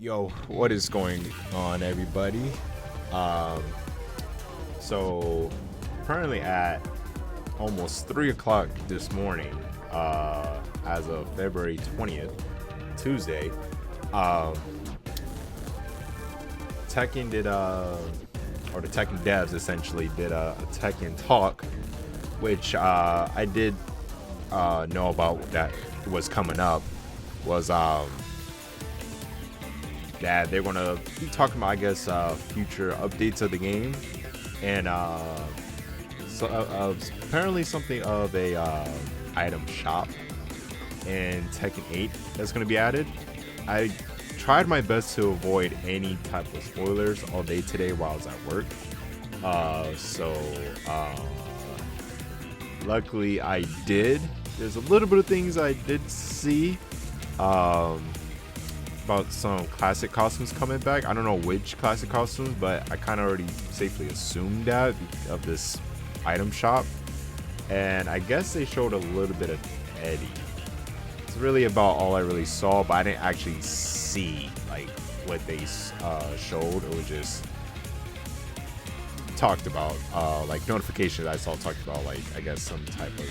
Yo, what is going on, everybody? Um, so currently at almost 3 o'clock this morning, as of February 20th, Tuesday, um, Tekken did or the Tekken devs essentially did a Tekken Talk, which I did know about that was coming up. Was that they're gonna be talking about, I guess, future updates of the game, and apparently something of a item shop in Tekken 8 that's gonna be added. I tried my best to avoid any type of spoilers all day today while I was at work. Luckily I did. There's a little bit of things I did see. About some classic costumes coming back. I don't know which classic costumes, but I kind of already safely assumed that of this item shop. And I guess they showed a little bit of Eddie. It's really about all I really saw, but I didn't actually see like what they showed. It was just talked about, like notifications I saw talked about, like I guess some type of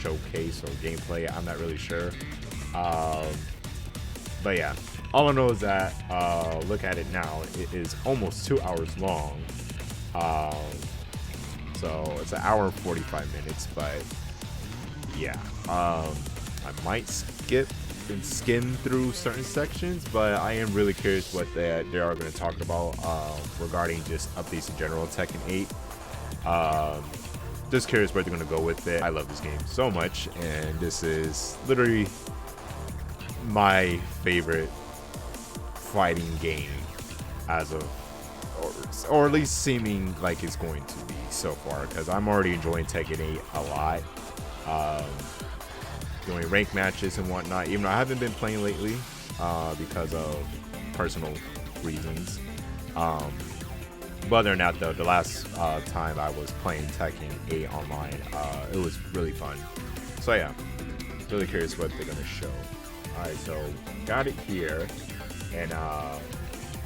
showcase or gameplay. I'm not really sure. But yeah, all I know is that look at it now. It is almost 2 hours long. So it's an hour and 45 minutes. But yeah, I might skip and skim through certain sections, but I am really curious what they are going to talk about regarding just updates in general. Tekken 8. Just curious where they're going to go with it. I love this game so much, and this is literally my favorite fighting game as of, or at least seeming like it's going to be so far, because I'm already enjoying Tekken 8 a lot. Doing rank matches and whatnot, even though I haven't been playing lately because of personal reasons. But other than that, though, the last time I was playing Tekken 8 online, it was really fun. So yeah, really curious what they're gonna show. Alright, so got it here, and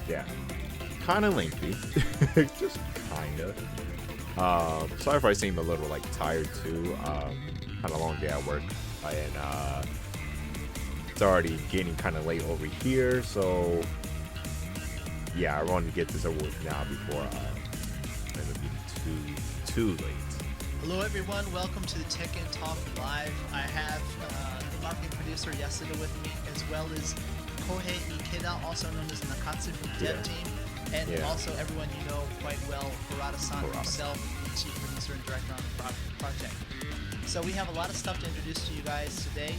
yeah, kind of lengthy, just kind of. Sorry if I seem a little like tired too. Had a long day at work, and it's already getting kind of late over here, so yeah, I wanted to get this over with now before it be too late. Hello everyone, welcome to the Tekken Talk Live. I have the marketing producer Yasuda with me, as well as Kohei Ikeda, also known as Nakatsu from the dev team, and also everyone you know quite well, Harada-san himself, the chief producer and director on the project. So we have a lot of stuff to introduce to you guys today.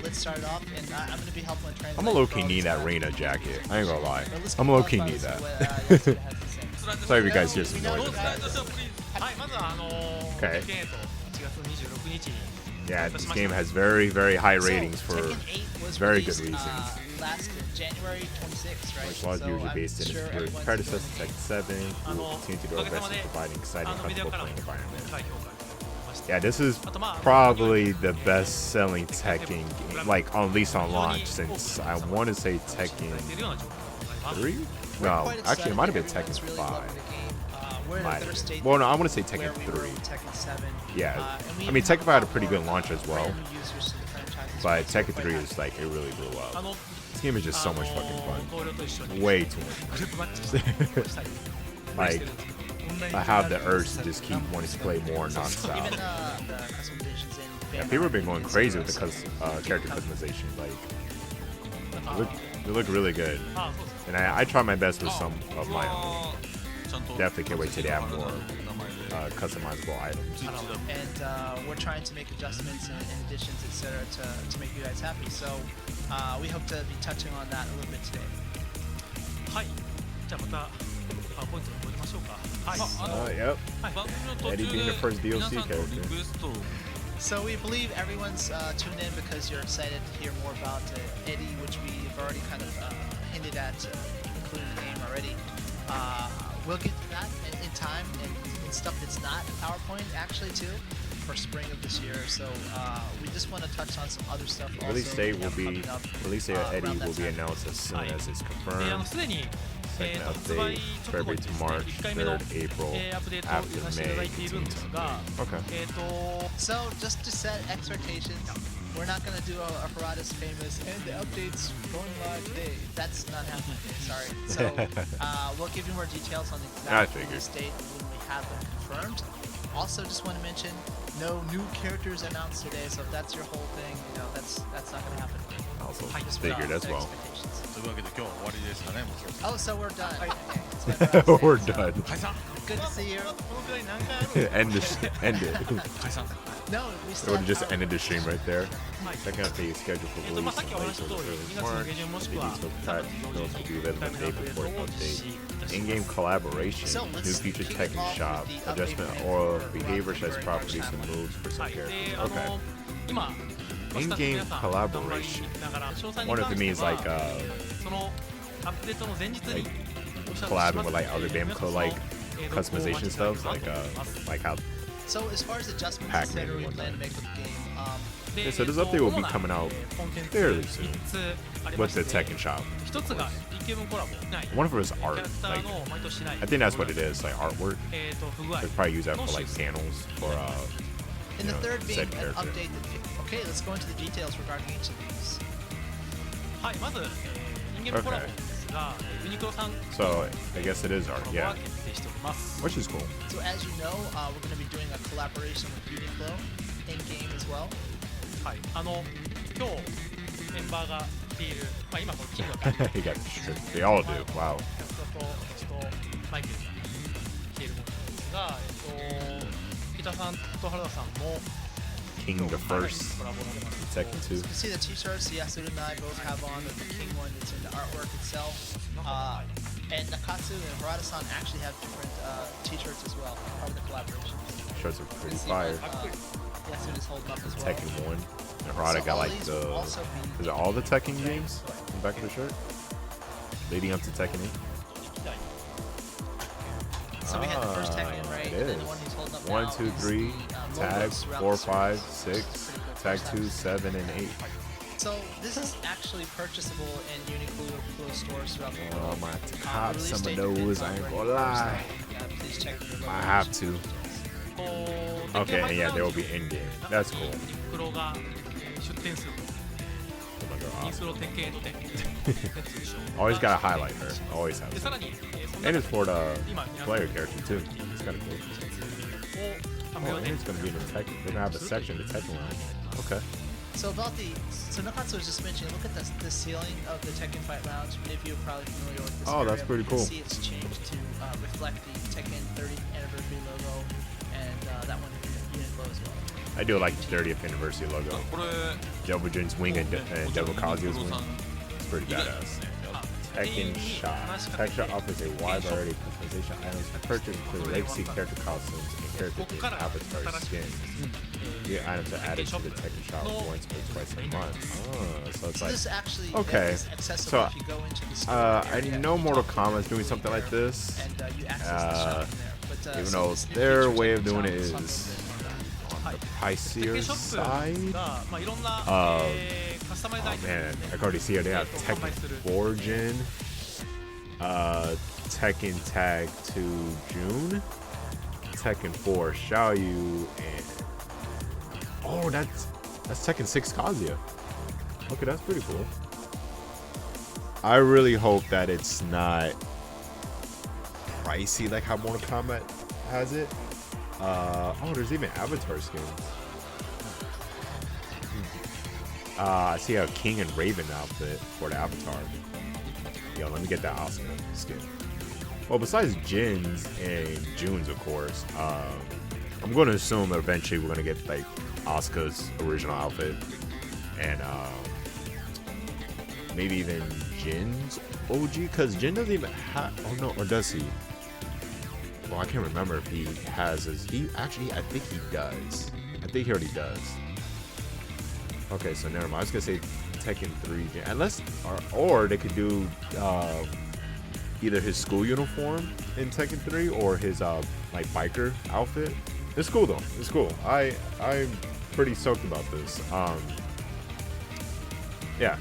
Let's start off, and I'm going to be helpful in translating. I'm a low-key need that Reina jacket. I ain't gonna lie. I'm a low-key need that. Sorry if you guys hear some noise in the background. Okay. Yeah, this game has very, very high ratings for very good reasons. Last January 26th, right? Which was usually based in its predecessor Tekken 7, who will continue to do our best in providing exciting, comfortable playing environment. Yeah, this is probably the best-selling Tekken game, like at least on launch, since I want to say Tekken 3. No, actually, it might have been Tekken 5. Well, no, I want to say Tekken 3. Yeah, I mean Tekken 5 had a pretty good launch as well, but Tekken 3 is like, it really blew up. This game is just so much fucking fun. Way too much fun. Like, I have the urge to just keep wanting to play more non-stop. Yeah, people have been going crazy with the character customization. Like, they look really good, and I try my best with some of my own. Definitely can't wait till they have more customizable items. And we're trying to make adjustments and additions, etc., to make you guys happy. So we hope to be touching on that a little bit today. Yep. Eddie being the first DLC character. So we believe everyone's tuned in because you're excited to hear more about Eddie, which we've already kind of hinted at, including the game already. We'll get to that in time, and stuff that's not PowerPoint actually too. for spring of this year. So we just want to touch on some other stuff. Release also date will be coming up, release date of Eddie around that will be time. announced as soon as it's で confirmed. すでに Second 発売 update 直後 February にで to すね March, 1回目の 3rd April アップデートを after させていただ May. いているんですが Okay. So just to set expectations, we're not gonna do a Harada's famous and the updates going live today. That's not happening. Sorry. So we'll give you more details on the I exact figured. release date when we have them confirmed. Also, just want to mention, no new characters announced today. So if that's your whole thing, that's not gonna happen. I also Just figured as set well. expectations. というわけで今日終わりですかね、もうそろそろ Oh, so we're done. It's been around today, We're so done. 解散 Good to see you. このくらい何回あるんですか End it. 解散 No, we It still would have have just power. ended the stream right there. はい Second update is scheduled for ま release あさっ in きお話し late した通 April り to 2月の March. 下旬もしく Maybe は so 3 that 月 notes will be 上旬 available に the day 1回目の before アップデートを実 update. 施いたし In-game ます collaboration, So new let's feature kick it Tekken off shop, with the adjustment update or for behavior Rocket sets Very properties Much and Time. moves for は some い、で characters. Okay. 今 In-game スタッフの皆さん頑張り collaboration. ながら詳細に Wonder if 関 it して means は like そのアップデートの前日に like お知らせします collabing の with で like other game 皆さん like その customization stuff, like 動画を待ちいただければと思います like how So as far as adjustments, Pac-Man etc., we and plan to whatnot. make with the game. Yeah, so this update will be coming out fairly soon with the Tekken shop. 一つがイケブンコラボない One of it is キ art. ャラクタ Like ーの毎年ない I think that's what it is, like artwork. 不具合 They probably use that の for like 修正 panels for And the third being said an character. update. Okay, let's go into the details regarding each of these. はいまず人間コラボですがユニクロさん So I guess it is コ art, ラボ yeah. は決定しております Which is cool. So as you know, we're going to be doing a collaboration with Uniqlo in game as well. はい今日メンバーが着ているまあ今この金のキャ He got stripped. They all do. Wow. キャストと私とマイケルが着ているものなんですが北さんと原田さんも King the First, コラボしてます Tekken 2. You can see the t-shirts Yasuda and I both have on with the King one. It's in the artwork itself. And Nakatsu and Harada-san actually have different t-shirts as well, part of the collaboration. Shirts are You pretty can see fire. Yasuda's holding up as well. Tekken 1. And Harada So got all like these the. will also be- Is it all the Tekken games on the back of the shirt? Leading up to Tekken 8? So we had the first Tekken, right? it And then is. the one he's holding up 1, now 2, is 3, the, tag, logos throughout 4, the 5, series. 6, Pretty cool. tag First 2, time. 7, and 8. So this is actually purchasable in Uniqlo stores throughout the Oh, world. I'm gonna have to The cop release some of date those. is I ain't already gonna lie. first. Yeah, please check your I logos. have to. こう Okay, 電 and 気 yeah, 配 they will 布 be in game. That's cool. ユニクロが出店する Oh my ユニ god, クロテッケン店 awesome. Always gotta highlight her. Always have で to. さらにその And 中 it's for the 今皆さん player character too. It's kind of cool. を発 Oh, 表 and で it's gonna be in the Tekken. They're gonna have a section, the Tekken line. Okay. So about so Nakatsu was just mentioning, look at the ceiling of the Tekken Fight Lounge. Many of you are probably familiar with this. Oh, area, that's pretty but you cool. can see it's changed to reflect the Tekken 30th anniversary logo, and that one Uniqlo as well. I do like the 30th anniversary logo. これ Devil Jin's wing and Devil Kazuya's ユニクロ wing. さん It's pretty 以外で badass. すね Tekken Shop. Tekken Shop offers a wide variety of customization items to purchase, including legacy character costumes and character-themed avatar skins. New items are added to the Tekken Shop once or twice a month. Oh, so it's So like this actually okay. is accessible So, if you go into the store I area know and Mortal talk to Kombat's the doing something like store, this. and you access the shop from there. But, Even so though this new their feature way of Tekken doing Shop it is is something on the テッ pricier ケンショップ side. が、まあ、いろんな、カスタマイズア Oh イテム man, I can already see it. They have 販売する Tekken Origin, Tekken Tag 2 June, Tekken 4 Xiaoyu, and oh, that's Tekken 6 Kazuya. Okay, that's pretty cool. I really hope that it's not pricey like how Mortal Kombat has it. Oh, there's even Avatar skins. I see a King and Raven outfit for the Avatar. Yo, let me get that Asuka skin. Well, besides Jin's and June's, of course, I'm going to assume that eventually we're going to get like Asuka's original outfit and maybe even Jin's OG, because Jin doesn't even have. Oh no, or does he? Well, I can't remember if he has his. He actually, I think he does. I think he already does. Okay, so never mind. I was gonna say Tekken 3, unless or they could do either his school uniform in Tekken 3 or his like biker outfit It's cool though. It's cool. I'm pretty stoked about this. Yeah.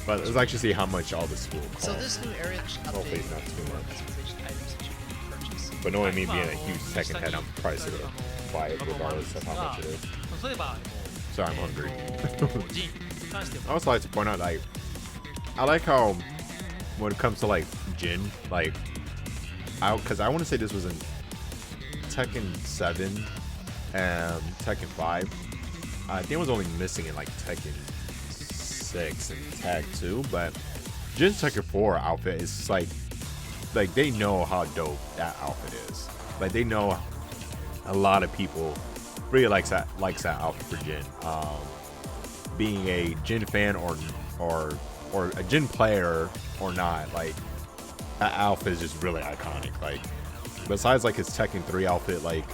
But let's actually see how much all this will cost. So this new area update Hopefully it's not too much. customization items that you can purchase. But knowing me being a huge Tekken head, I'm probably still gonna buy it regardless of how much it is. 例えば Sorry, I'm hungry. ジンに関して I は also like to point out, like, I like how when it comes to like Jin, like, because I want to say this was in Tekken 7 and Tekken 5. I think it was only missing in like Tekken 6 and Tag 2, but Jin's Tekken 4 outfit is like they know how dope that outfit is. Like they know a lot of people really likes that outfit for Jin. Being a Jin fan or a Jin player or not, like that outfit is just really iconic. Like besides like his Tekken 3 outfit, like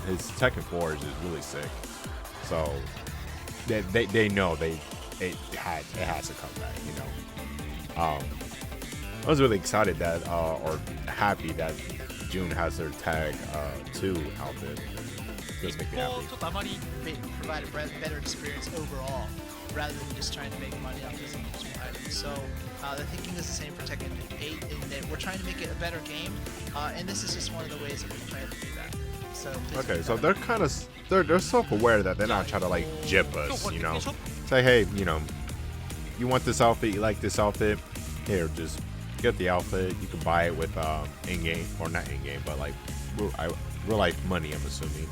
his Tekken 4 is just really sick. So they know it has to come back, you know. I was really excited that or happy that June has their Tag 2 outfit. Just make me こ happy. うちょっとあまり Provide a better experience overall, rather than just trying to make money off this individual item. So the thinking is the same for Tekken 8, in that we're trying to make it a better game, and this is just one of the ways that we plan to do that. So please Okay, keep so that they're in mind. kind of they're self-aware that they're not trying to like jip us, you know. Say, hey, you know, you want this outfit, you like this outfit, here, just get the outfit. You can buy it with in-game or not in-game, but like real life money, I'm assuming.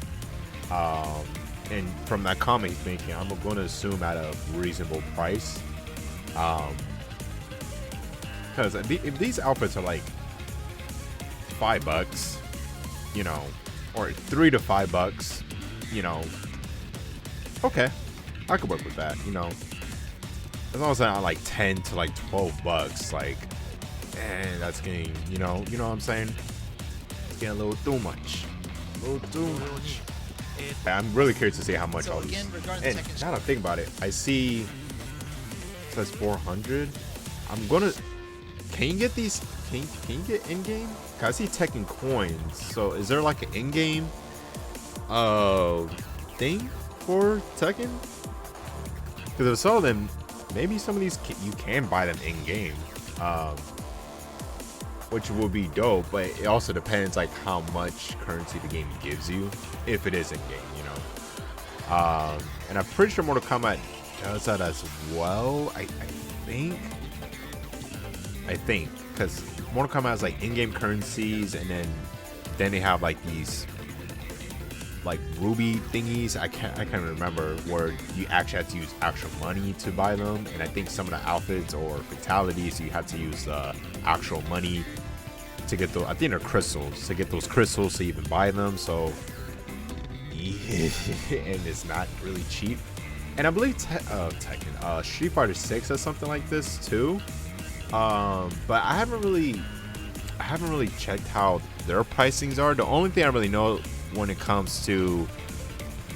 And from that comment he's making, I'm going to assume at a reasonable price. Because if these outfits are like $5, you know, or $3 to $5, you know, okay, I could work with that, you know. As long as I'm not like 10 to like $12, like, man, that's getting, you know what I'm saying? It's getting a little too much. A little too much. I'm really curious to see how much So all these. again, regarding And Tekken now that I think about it, I see it says 400. I'm gonna. Can you get these? Can you get in game? I see Tekken coins. So is there like an in game thing for Tekken? Because if so, then maybe some of these you can buy them in game. Which will be dope, but it also depends like how much currency the game gives you, if it is in game, you know. And I'm pretty sure Mortal Kombat does that as well. I think because Mortal Kombat has like in-game currencies, and then they have like these like ruby thingies. I can't remember, where you actually have to use actual money to buy them, and I think some of the outfits or fatalities you have to use actual money to get those. I think they're crystals, to get those crystals to even buy them. So and it's not really cheap. And I believe Tekken, Street Fighter 6 has something like this too. But I haven't really checked how their pricings are. The only thing I really know when it comes to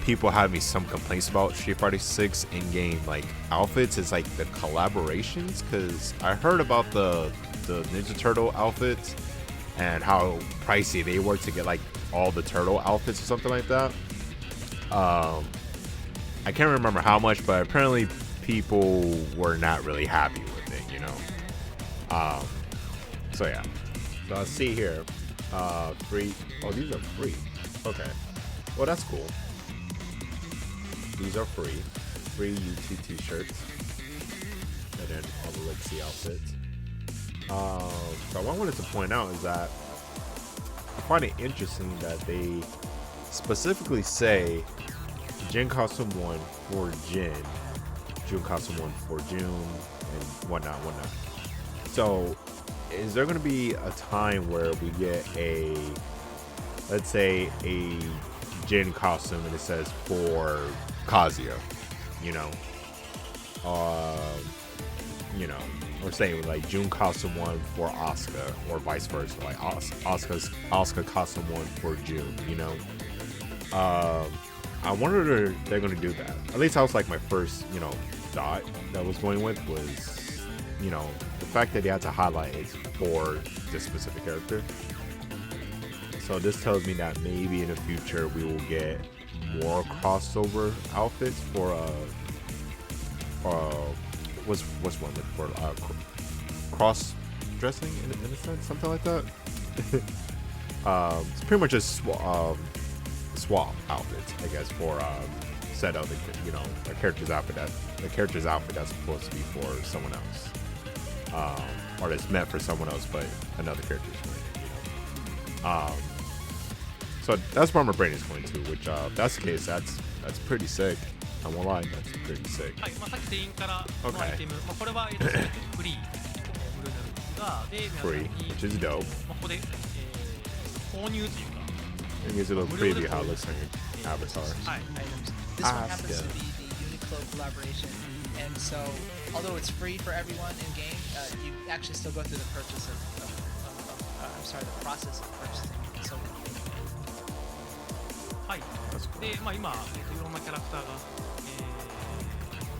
people having some complaints about Street Fighter 6 in-game like outfits is like the collaborations, because I heard about the Ninja Turtle outfits and how pricey they were to get like all the turtle outfits or something like that. I can't remember how much, but apparently people were not really happy with it, you know. So yeah. So let's see here. Free. Oh, these are free. Okay. Well, that's cool. These are free. Free UT t-shirts. And then all the Legacy outfits. So what I wanted to point out is that I find it interesting that they specifically say Jin Costume 1 for Jin, June Costume 1 for June, and whatnot. So is there going to be a time where we get a, let's say, a Jin costume and it says for Kazuya, you know, or say like June costume 1 for Asuka, or vice versa, like Asuka costume 1 for June, you know. I wonder if they're going to do that. At least that was like my first, you know, thought that I was going with was, you know, the fact that they had to highlight it for this specific character. So this tells me that maybe in the future we will get more crossover outfits for what's one word for cross dressing in a sense, something like that. It's pretty much just swap outfits, I guess, for set of a character's outfit that's supposed to be for someone else, or that's meant for someone else, but another character's wearing it. So that's where my brain is going to. Which, if that's the case, that's pretty sick. I won't lie, that's pretty sick. はい、さっき店員からのアイテム、これは全てフリー無料になるんですが、で、皆さん Free, に which is dope. ここで、購入というか、 It gives you a little preview how it looks on your avatar. はい、 items. This one happens to be the Uniqlo collaboration, and so although it's free for everyone in game, you actually still go through the purchase the process of purchasing. So はい。 That's cool. で、まあ今、いろんなキャラクターが、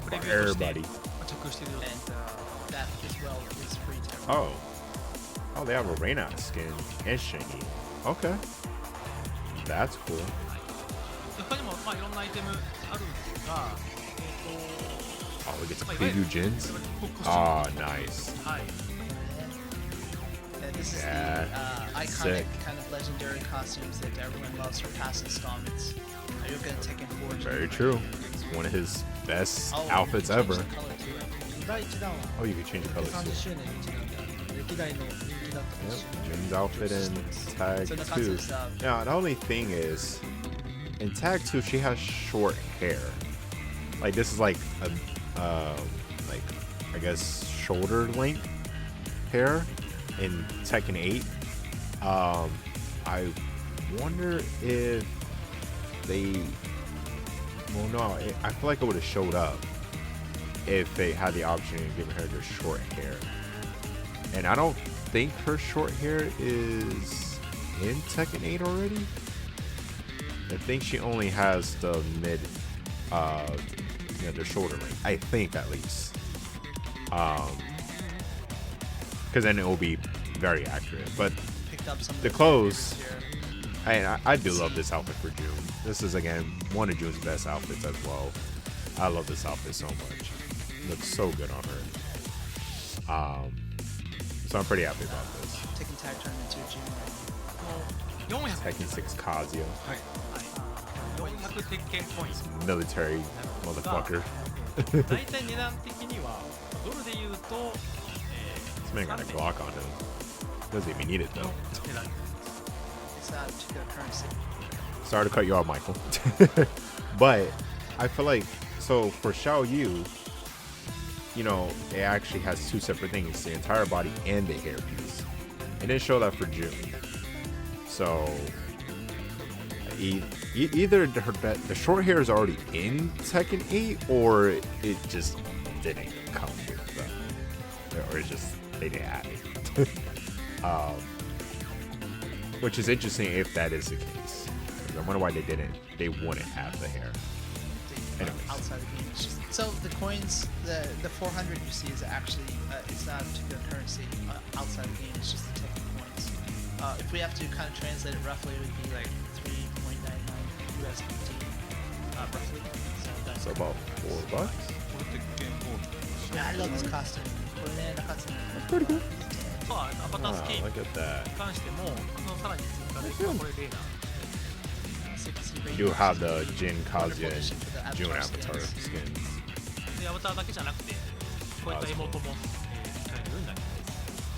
プレビューとして Everybody. 着用しているよう and です。 that as well is free to everyone. Oh, they have a Reina skin and Shingy. Okay, that's cool. で他にも、まあ、いろんなアイテムあるんですが、Oh, we get to まあいわゆる preview gens. コスチュー Oh, nice. ムはい。 And this is Yeah, the iconic sick. kind of legendary costumes that everyone loves from past installments. You're gonna Tekken 4. Very true. It's one of his best Oh, outfits you can change ever. the color too. 第1弾は Oh, you can change the colors 30 too. 周年にちなんで歴代の人気だったコ Yep, スチューム Jin's outfit in Tag So 2. Nakatsu's Now, the only thing is, in Tag 2, she has short hair. Like, this is like a, like, I guess, shoulder length hair in Tekken 8. I wonder if they, well, no, I feel like it would have showed up if they had the option of giving her just short hair. And I don't think her short hair is in Tekken 8 already. I think she only has the mid, the shoulder length. I think at least. Because then it will be very accurate. But picked up some of the those clothes, favorites here. I do love this outfit for June. This is, again, one of June's best outfits as well. I love this outfit so much. It looks so good on her. So I'm pretty happy about this. Tekken Tag Tournament 2 June. 400、Tekken 6 Kazuya. 400鉄拳コイン Military motherfucker. 大体値段的にはドルで言うと、This man got a Glock on him. Doesn't even need it though. 値段 It's not a particular currency. Sorry to cut you off, Michael. But I feel like, so for Xiao Yu, it actually has two separate things, the entire body and the hairpiece. It didn't show that for June. So either the short hair is already in Tekken 8 or it just didn't come with them. Or it's just, they didn't add it. Which is interesting if that is the case. I wonder why they wouldn't have the hair. Anyways. Outside the game, it's just so the coins, the 400 you see is actually it's not a particular currency outside the game. It's just the Tekken coins. If we have to kind of translate it roughly, it would be like 3.99 USDT, roughly. So that's So about $4. これ鉄拳4 yeah, I love this costume. これね、Nakatsu. That's pretty good. まあアバタース Wow, キーム look at that. に関してもさらに追加で、これレーナー You do have the Jin, Kazuya, and June avatar skins. skins. でアバターだけじゃなくてこういったエモートも使えるようになります。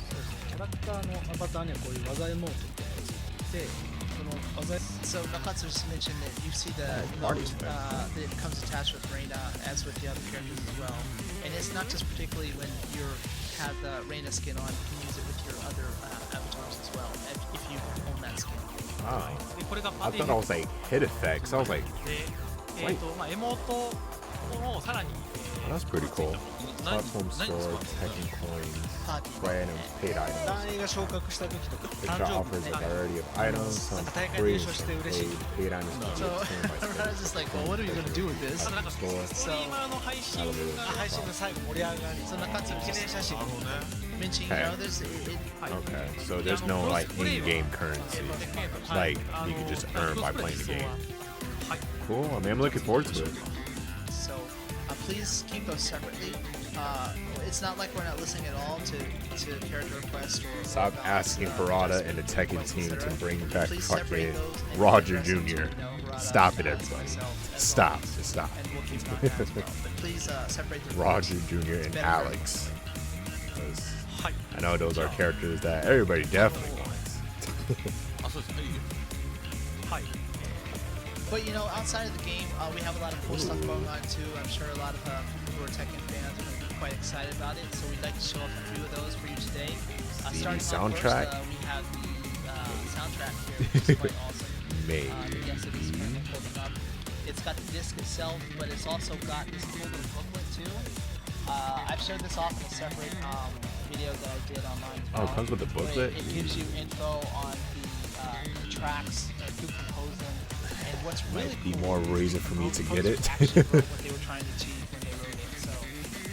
そうですねキャラクターのアバターにはこういう技エモートっていうのがついていてその技 So Nakatsu just mentioned that you see the party note spin. that it comes attached with Reina, as with the other characters as well. And it's not just particularly when you have the Reina skin on, you can use it with your other avatars as well, if you own that skin. Oh. でこれがパ I ーティ thought ー I was like hit effects. I was like, で、エモートをさらに、That's pretty cool. 何 Platform 何 store, ですか Tekken coins, パーティー play items, paid items. 団員が昇格した時とか Picture offers a variety of items, some なんか大会 free 優 and 勝し some て嬉しい paid. Paid items can be So obtained by I was just like, well, what are you gonna do with this? あとなんかスト store. リーマーの配信が配信の最後盛り上がりそんな感じ記念写真なるほどね Mentioning, Okay. there's Okay, so there's no like in-game currency. Like you can just earn by playing the game. はい Cool. I mean, I'm looking forward to it. so please keep those separately. It's not like we're not listening at all to character requests or Stop balance, asking just Parada and the requests, Tekken et team to cetera. bring back Please separate fucking those and Roger address them to, Jr. Parada, Stop it, as everybody. myself, as Stop. well. Just stop. And we'll keep an eye on that as well. But please separate the Roger roles. Jr. and better. Alex. 'Cause はい I know those are characters that everybody definitely wants. あそうですねいいよはい But you know, outside of the game, we have a lot of cool stuff going on too. I'm sure a lot of people who are Tekken fans are going to be quite excited about it. So we'd like to show off a few of those for you today. CD Starting off soundtrack. First, we have the soundtrack here, which is quite awesome. Maybe. Yes, it is currently holding up. It's got the disc itself, but it's also got this cool little booklet too. I've showed this off in a separate video that I did online. as Oh, it well, comes with a where booklet? It gives you info on the tracks and who composed them, and what's really Might be cool more is reason the for me to get composers it. actually wrote what they were trying to achieve when they wrote it. So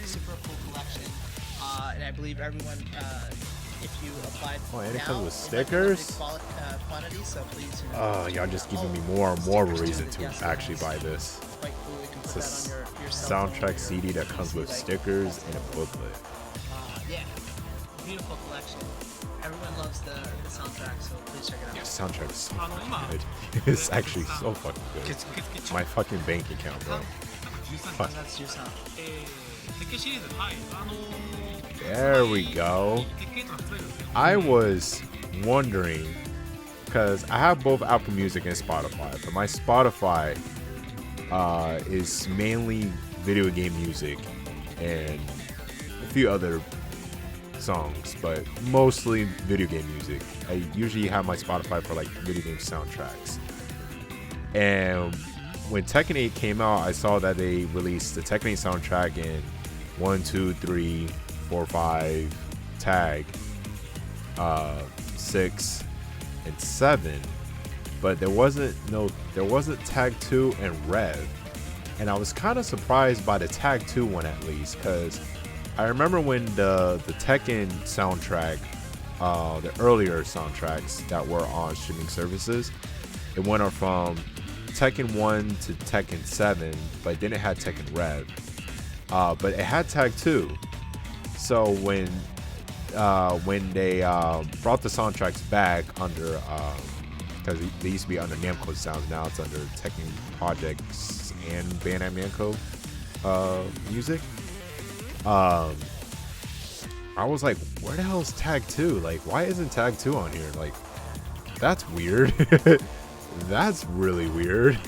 super cool collection, and I believe everyone, if you applied Oh, and it now, comes with it might be stickers? limited quantity, so please. Oh, y'all just giving me more and more Stickers too, reason to yes, actually yes. buy this. Quite cool. You can put It's that a on your cell phone soundtrack or CD that comes PC, with like, stickers and a booklet. Yeah, beautiful collection. Everyone loves the soundtrack, so please check it out. The soundtrack is so あの今 good. It's actually so fucking good. 受付 My fucking bank account, bro. 13 That's just鉄拳シリーズはいThere we go. 鉄拳とか発売日ですね I was wondering because I have both Apple Music and Spotify, but my Spotify is mainly video game music and a few other songs, but mostly video game music. I usually have my Spotify for like video game soundtracks. And when Tekken 8 came out, I saw that they released the Tekken 8 soundtrack in 1, 2, 3, 4, 5 tag, 6, and 7. But there wasn't tag 2 and Rev. And I was kind of surprised by the tag 2 one at least, because I remember when the Tekken soundtrack, the earlier soundtracks that were on streaming services, it went up from Tekken 1 to Tekken 7, but then it had Tekken Rev. But it had tag 2. So when they brought the soundtracks back under, because they used to be under Namco Sounds, now it's under Tekken Projects and Bandai Namco music. I was like, where the hell is tag 2? Like, why isn't tag 2 on here? Like, that's weird. That's really weird.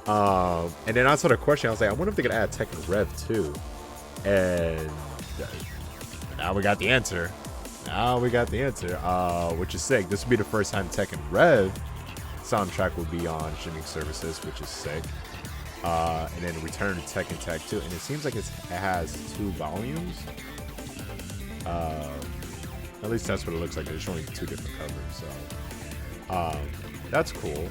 And then I saw the question. I was like, I wonder if they could add Tekken Rev too. And now we got the answer. Which is sick. This will be the first time Tekken Rev soundtrack will be on streaming services, which is sick. And then return to Tekken Tag 2, and it seems like it has 2 volumes. At least that's what it looks like. They're showing 2 different covers, so that's cool.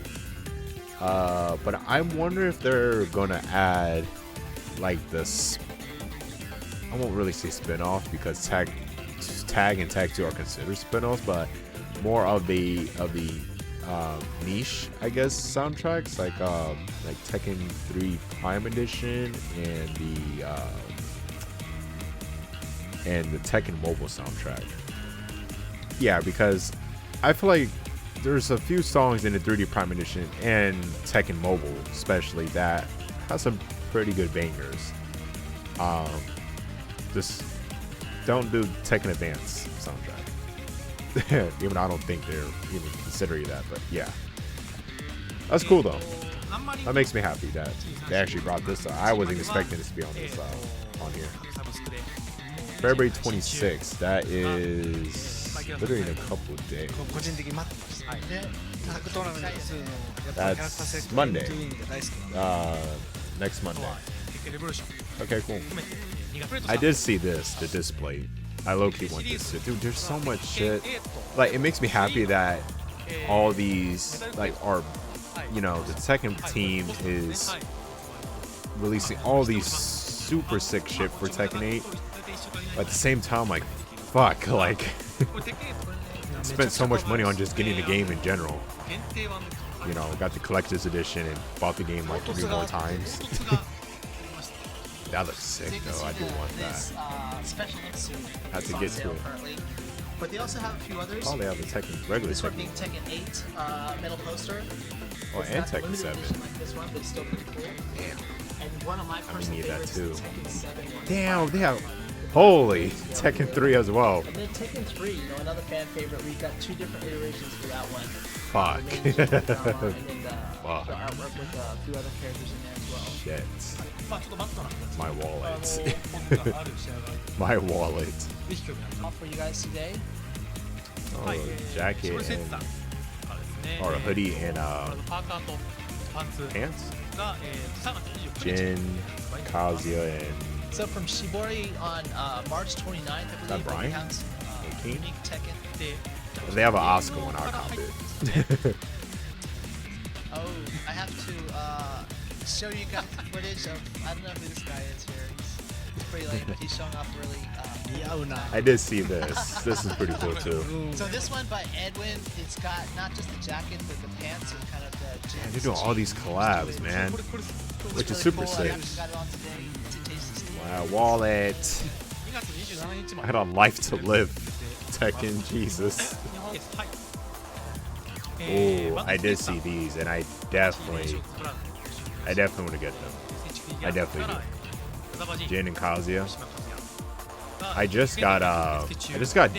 But I wonder if they're gonna add like this. I won't really say spin-off because Tag and Tag 2 are considered spin-offs, but more of the niche, I guess, soundtracks like Tekken 3 Prime Edition and the Tekken Mobile soundtrack. Yeah, because I feel like there's a few songs in the 3D Prime Edition and Tekken Mobile especially that has some pretty good bangers. Just don't do Tekken Advance soundtrack. Even though I don't think they're even considering that, but yeah. That's cool though. That makes me happy that they actually brought this up. I wasn't expecting this to be on this on here. February 26th. That is literally in a couple of days. 個人的に待ってました、でタッグトーナメント2のやっぱりキャラクターセッ That's ト Monday. トゥインが大好き Next Monday. テッケンレボリューション Okay, cool. 含めて2月プレート I did see this, the display. I low-key want this too. Dude, there's so much shit. Like, it makes me happy that all these, like, are, you know, the second team is releasing all these super sick shit for Tekken 8. But at the same time, like, fuck, like, spent so much money on just getting the game in general. You know, got the collector's edition and bought the game like 3 more times. That looks sick though. I do want that. Special suit. Have to on get sale to it. currently. But they also have a few others. Oh, they have the Tekken, regular This one Tekken. being Tekken 8 metal poster. Oh, It's and not Tekken limited 7. edition like this one, but it's still pretty cool. Damn. And one of my personal need that favorites too. is the Tekken 7 one. Damn, they have. Holy, Tekken 3 as well. And then Tekken 3, you know, another fan favorite. We've got 2 different iterations for that one. Fuck. The main drama, and then the Fuck. artwork with a few other characters in there as well. Shit. まあちょっとマットな形 My あ wallet. の本がある試合が My wallet. ぜひ興味ある All for you guys today. Oh, はい、 jacket それセッター and からですね or a hoodie and パーカーとパンツ pants. が、3月29日 Jin, Kazuya, and So from Shibori on March 29th, I believe, Brian? we have King? unique Tekken. で they have an Oscar one. I'll cop it. Oh, I have to show you guys footage of, I don't know who this guy is here. He's pretty lame, but he's showing off really. I did see this. This is pretty cool too. So this one by Edwin, it's got not just the jacket, but the pants and kind of the. Man, they're doing all these collabs, man. これこれ It's which is really super cool. I sick. actually got it on today. It's a tasty stuff. Wow, wallet. 2月27日ま I で had a life to live. Tekken, Jesus. はい Oh, I did see these, and I definitely want to get them. I definitely do. Jin and Kazuya. I just got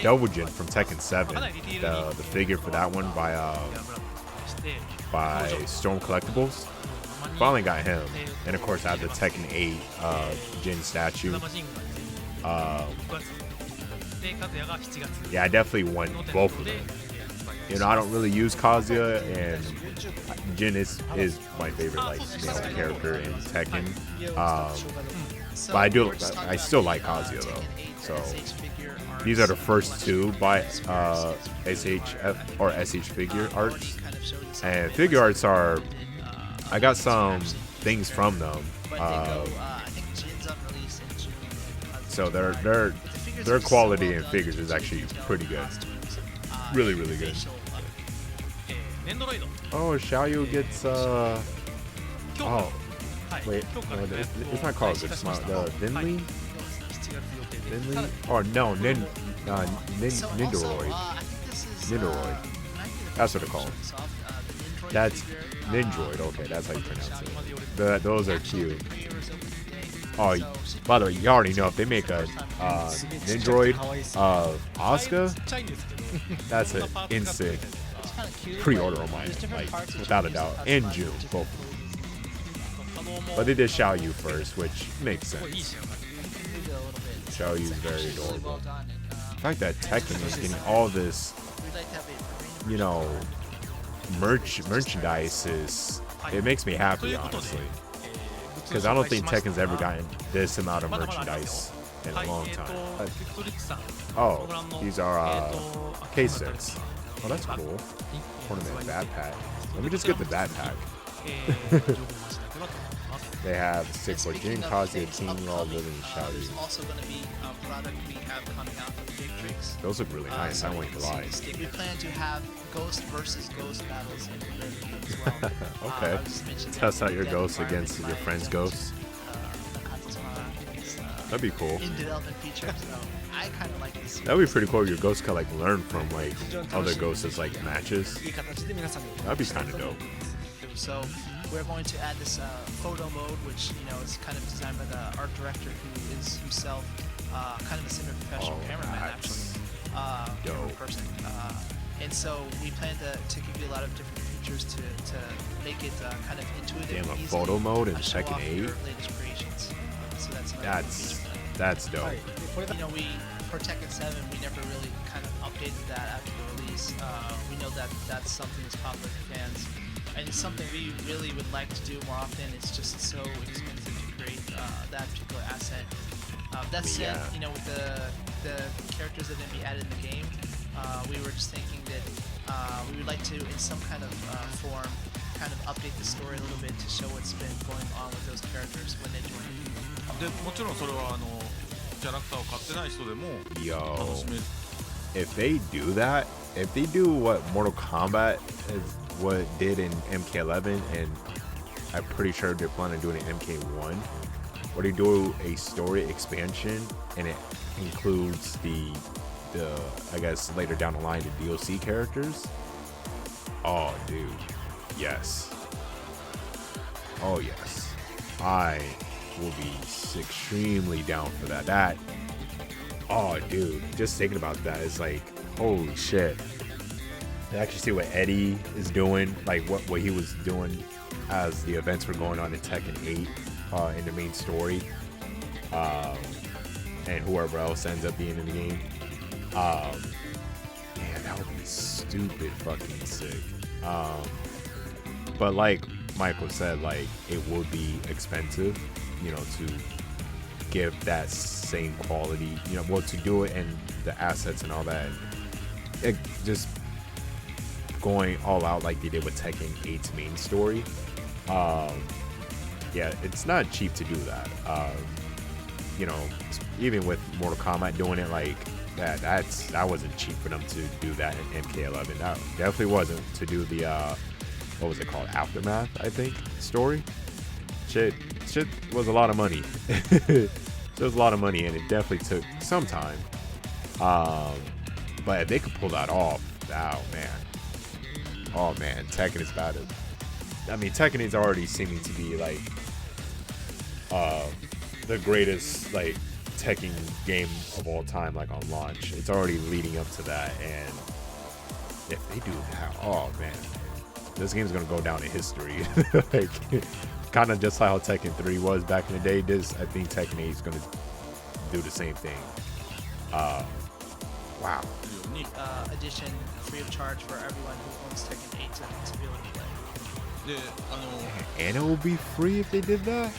Double Jin from Tekken 7. The figure for that one by Storm Collectibles. Finally got him, and of course I have the Tekken 8 Jin statue. Yeah, I definitely want both of them. You know, I don't really use Kazuya, and Jin is my favorite like male character in Tekken. But I still like Kazuya though. So these are the first 2 by SHF or SH figure arts, and figure arts are. I got some things from them. So their quality in figures is actually pretty good. Really, really good. ネンドロイド Oh, Xiaoyu gets 今日 oh はい wait, 今日から no, ね it's not called it's not the はい Vinley 7月予定で Vinley ただ or no Nin So also, Nindoroid. I think this is. Nindoroid. That's what they're called. That's Nindroid. Okay, that's how you pronounce it. Those are cute. Oh, by the way, you already know if they make a Nindroid of Asuka, ちっちゃいんですけど that's an instant pre-order on mine, like without a doubt. And June, both. 可能も But they did Xiaoyu first, which makes すごいいい sense. 仕上がり Xiaoyu's very adorable. The fact that Tekken is getting all this, you know, merchandise it makes me happy, honestly. Because I don't think Tekken's ever gotten this amount of merchandise in a long time. Oh, these are K6. Oh, that's cool. Tournament backpack. Let me just get the backpack. They have 6 for Jin, Kazuya, King, all living There's Xiaoyu. also going to be a product we have coming out from Big Tricks. Those look really nice. I won't lie. We plan to have Ghost versus Ghost battles in the game as well. Okay. I'll just mention that. Test out your Death ghosts Environment against by your friend's Death ghosts. It's, That'd be cool. in development feature, so I kind of like this. That'd be pretty cool if your ghosts could like learn from like other ghosts as like matches. いい形で皆さんに That'd be kind of dope. So we're going to add this photo mode, which you know is kind of designed by the art director, who is himself kind of a semi-professional Oh, cameraman, that's actually, dope. person. And so we plan to give you a lot of different features to make it kind of intuitive. Damn, a and easy, photo mode in show Tekken off 8? your latest creations. So that's another feature. That's dope. はい、でこれが You know, for Tekken 7, we never really kind of updated that after the release. We know that that's something that's popular to fans, and it's something we really would like to do more often. It's just so expensive to integrate that particular asset. That said, Yeah. you know, with the characters that are going to be added in the game, we were just thinking that we would like to, in some kind of form, kind of update the story a little bit to show what's been going on with those characters when they join the game. でもちろんそれはキャラクターを買ってない人でも Yo, 楽しめる if they do that, if they do what Mortal Kombat is what it did in MK11, and I'm pretty sure they're planning on doing it in MK1, where they do a story expansion and it includes the I guess later down the line the DLC characters. Oh, dude, yes. Oh yes, I will be extremely down for that. That, oh dude, just thinking about that is like, holy shit. To actually see what Eddie is doing, like what he was doing as the events were going on in Tekken 8 in the main story, and whoever else ends up being in the game. Man, that would be stupid fucking sick. But like Michael said, like it would be expensive, you know, to give that same quality, you know, well, to do it and the assets and all that. It just going all out like they did with Tekken 8's main story. Yeah, it's not cheap to do that. You know, even with Mortal Kombat doing it like that, that wasn't cheap for them to do that in MK11. That definitely wasn't to do the what was it called, Aftermath, I think, story. Shit was a lot of money. It was a lot of money, and it definitely took some time. But if they could pull that off, oh man, Tekken is about to. I mean, Tekken is already seeming to be like the greatest like Tekken game of all time, like on launch. It's already leading up to that, and if they do that, oh man, this game's gonna go down in history. Like, kind of just how Tekken 3 was back in the day. I think Tekken 8 is gonna do the same thing. Wow. Edition free of charge for everyone who owns Tekken 8 to be able to play. でAnd it will be free if they did that?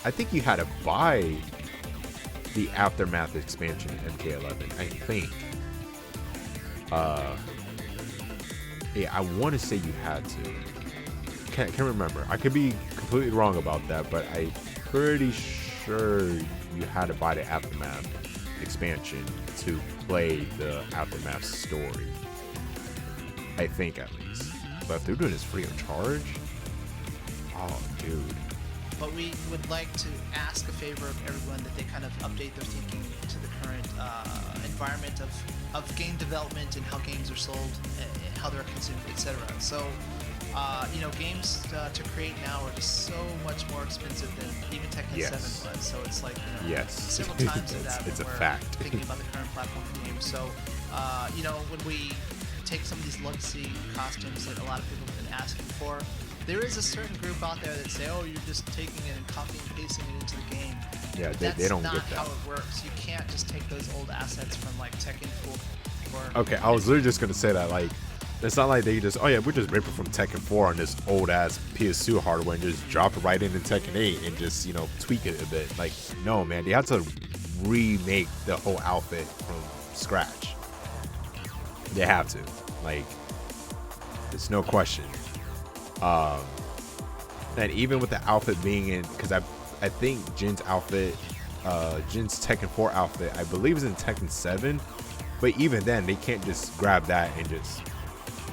I think you had to buy the Aftermath expansion in MK11, I think. Yeah, I want to say you had to. Can't remember. I could be completely wrong about that, but I'm pretty sure you had to buy the Aftermath expansion to play the Aftermath story. I think, at least. But if they're doing this free of charge, oh dude. But we would like to ask a favor of everyone that they kind of update their thinking to the current environment of game development and how games are sold, and how they're consumed, etc. So, you know, games to create now are just so much more expensive than even Tekken Yes. 7 was. So it's like, you know, Yes. several times of that It's when a we're fact. thinking about the current platform of games. So, you know, when we take some of these legacy costumes that a lot of people have been asking for, there is a certain group out there that say, oh, you're just taking it and copying and pasting it into the game. Yeah, That's they don't not get that. how it works. You can't just take those old assets from like Tekken 4. Okay, I was literally just gonna say that, like, it's not like they just, oh yeah, we're just ripping from Tekken 4 on this old ass PS2 hardware and just drop it right into Tekken 8 and just, you know, tweak it a bit. Like, no, man, they have to remake the whole outfit from scratch. They have to. Like, there's no question. And even with the outfit being in, because I think Jin's outfit, Jin's Tekken 4 outfit, I believe is in Tekken 7. But even then, they can't just grab that and just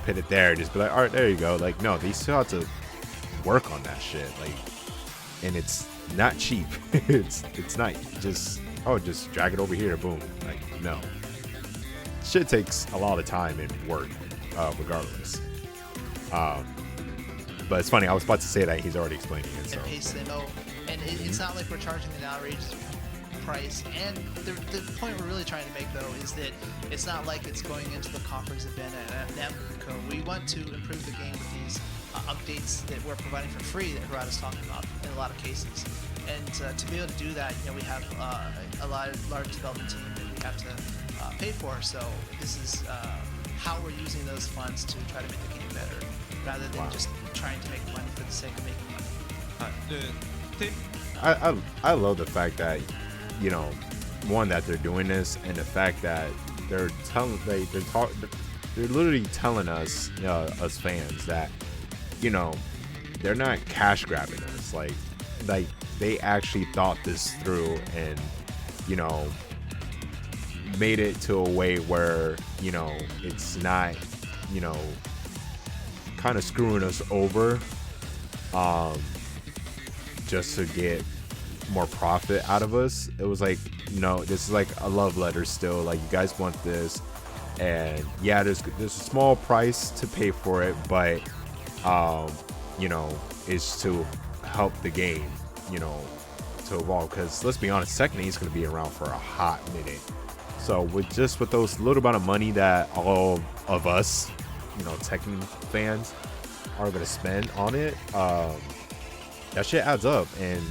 put it there and just be like, all right, there you go. Like, no, they still have to work on that shit. Like, and it's not cheap. it's not just, oh, just drag it over here, boom. Like, no. Shit takes a lot of time and work, regardless. But it's funny, I was about to say that, he's already explaining it. So. And paste them. Oh, and it's not like we're charging an outrageous price. And the point we're really trying to make, though, is that it's not like it's going into the coffers of Namco. We want to improve the game with these updates that we're providing for free that Hirata's talking about in a lot of cases. And to be able to do that, you know, we have a large development team that we have to pay for. So this is how we're using those funds to try to make the game better, rather than just trying to make money for the sake of making money. はいで I love the fact that, you know, one, that they're doing this, and the fact that they're telling they're literally telling us, us fans, that, you know, they're not cash grabbing us. Like they actually thought this through, and, you know, made it to a way where, you know, it's not, you know, kind of screwing us over, just to get more profit out of us. It was like, no, this is like a love letter still. Like, you guys want this, and yeah, there's a small price to pay for it, but you know, it's to help the game, you know, to evolve. Because let's be honest, Tekken is going to be around for a hot minute. So with those little amount of money that all of us, you know, Tekken fans are going to spend on it, that shit adds up. And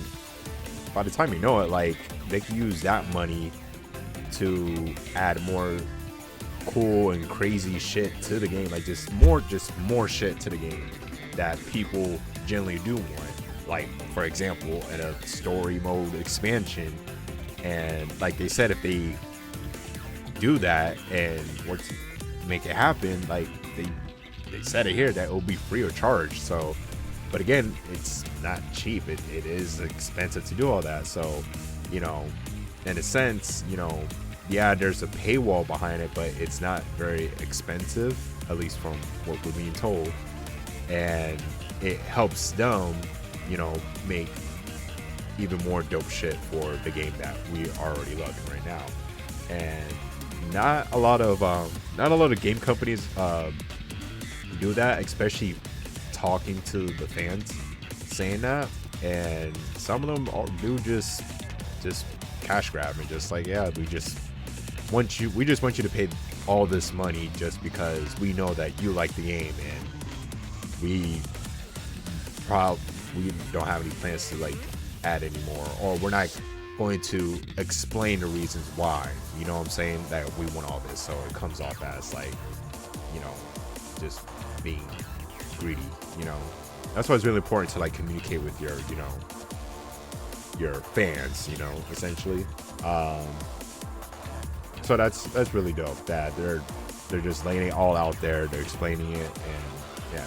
by the time you know it, like, they can use that money to add more cool and crazy shit to the game. Like, just more shit to the game that people generally do want. Like, for example, in a story mode expansion. And like they said, if they do that and work to make it happen, like they said it here, that it will be free of charge. So, but again, it's not cheap. It is expensive to do all that. So, you know, in a sense, you know, yeah, there's a paywall behind it, but it's not very expensive, at least from what we're being told. And it helps them, you know, make even more dope shit for the game that we are already loving right now. And not a lot of game companies do that, especially talking to the fans, saying that. And some of them do just cash grab and just like, yeah, we just want you to pay all this money just because we know that you like the game, and we don't have any plans to like add anymore, or we're not going to explain the reasons why, you know what I'm saying, that we want all this. So it comes off as like, you know, just being greedy, you know. That's why it's really important to like communicate with your, you know, your fans, you know, essentially. So that's really dope that they're just laying it all out there, they're explaining it. And yeah,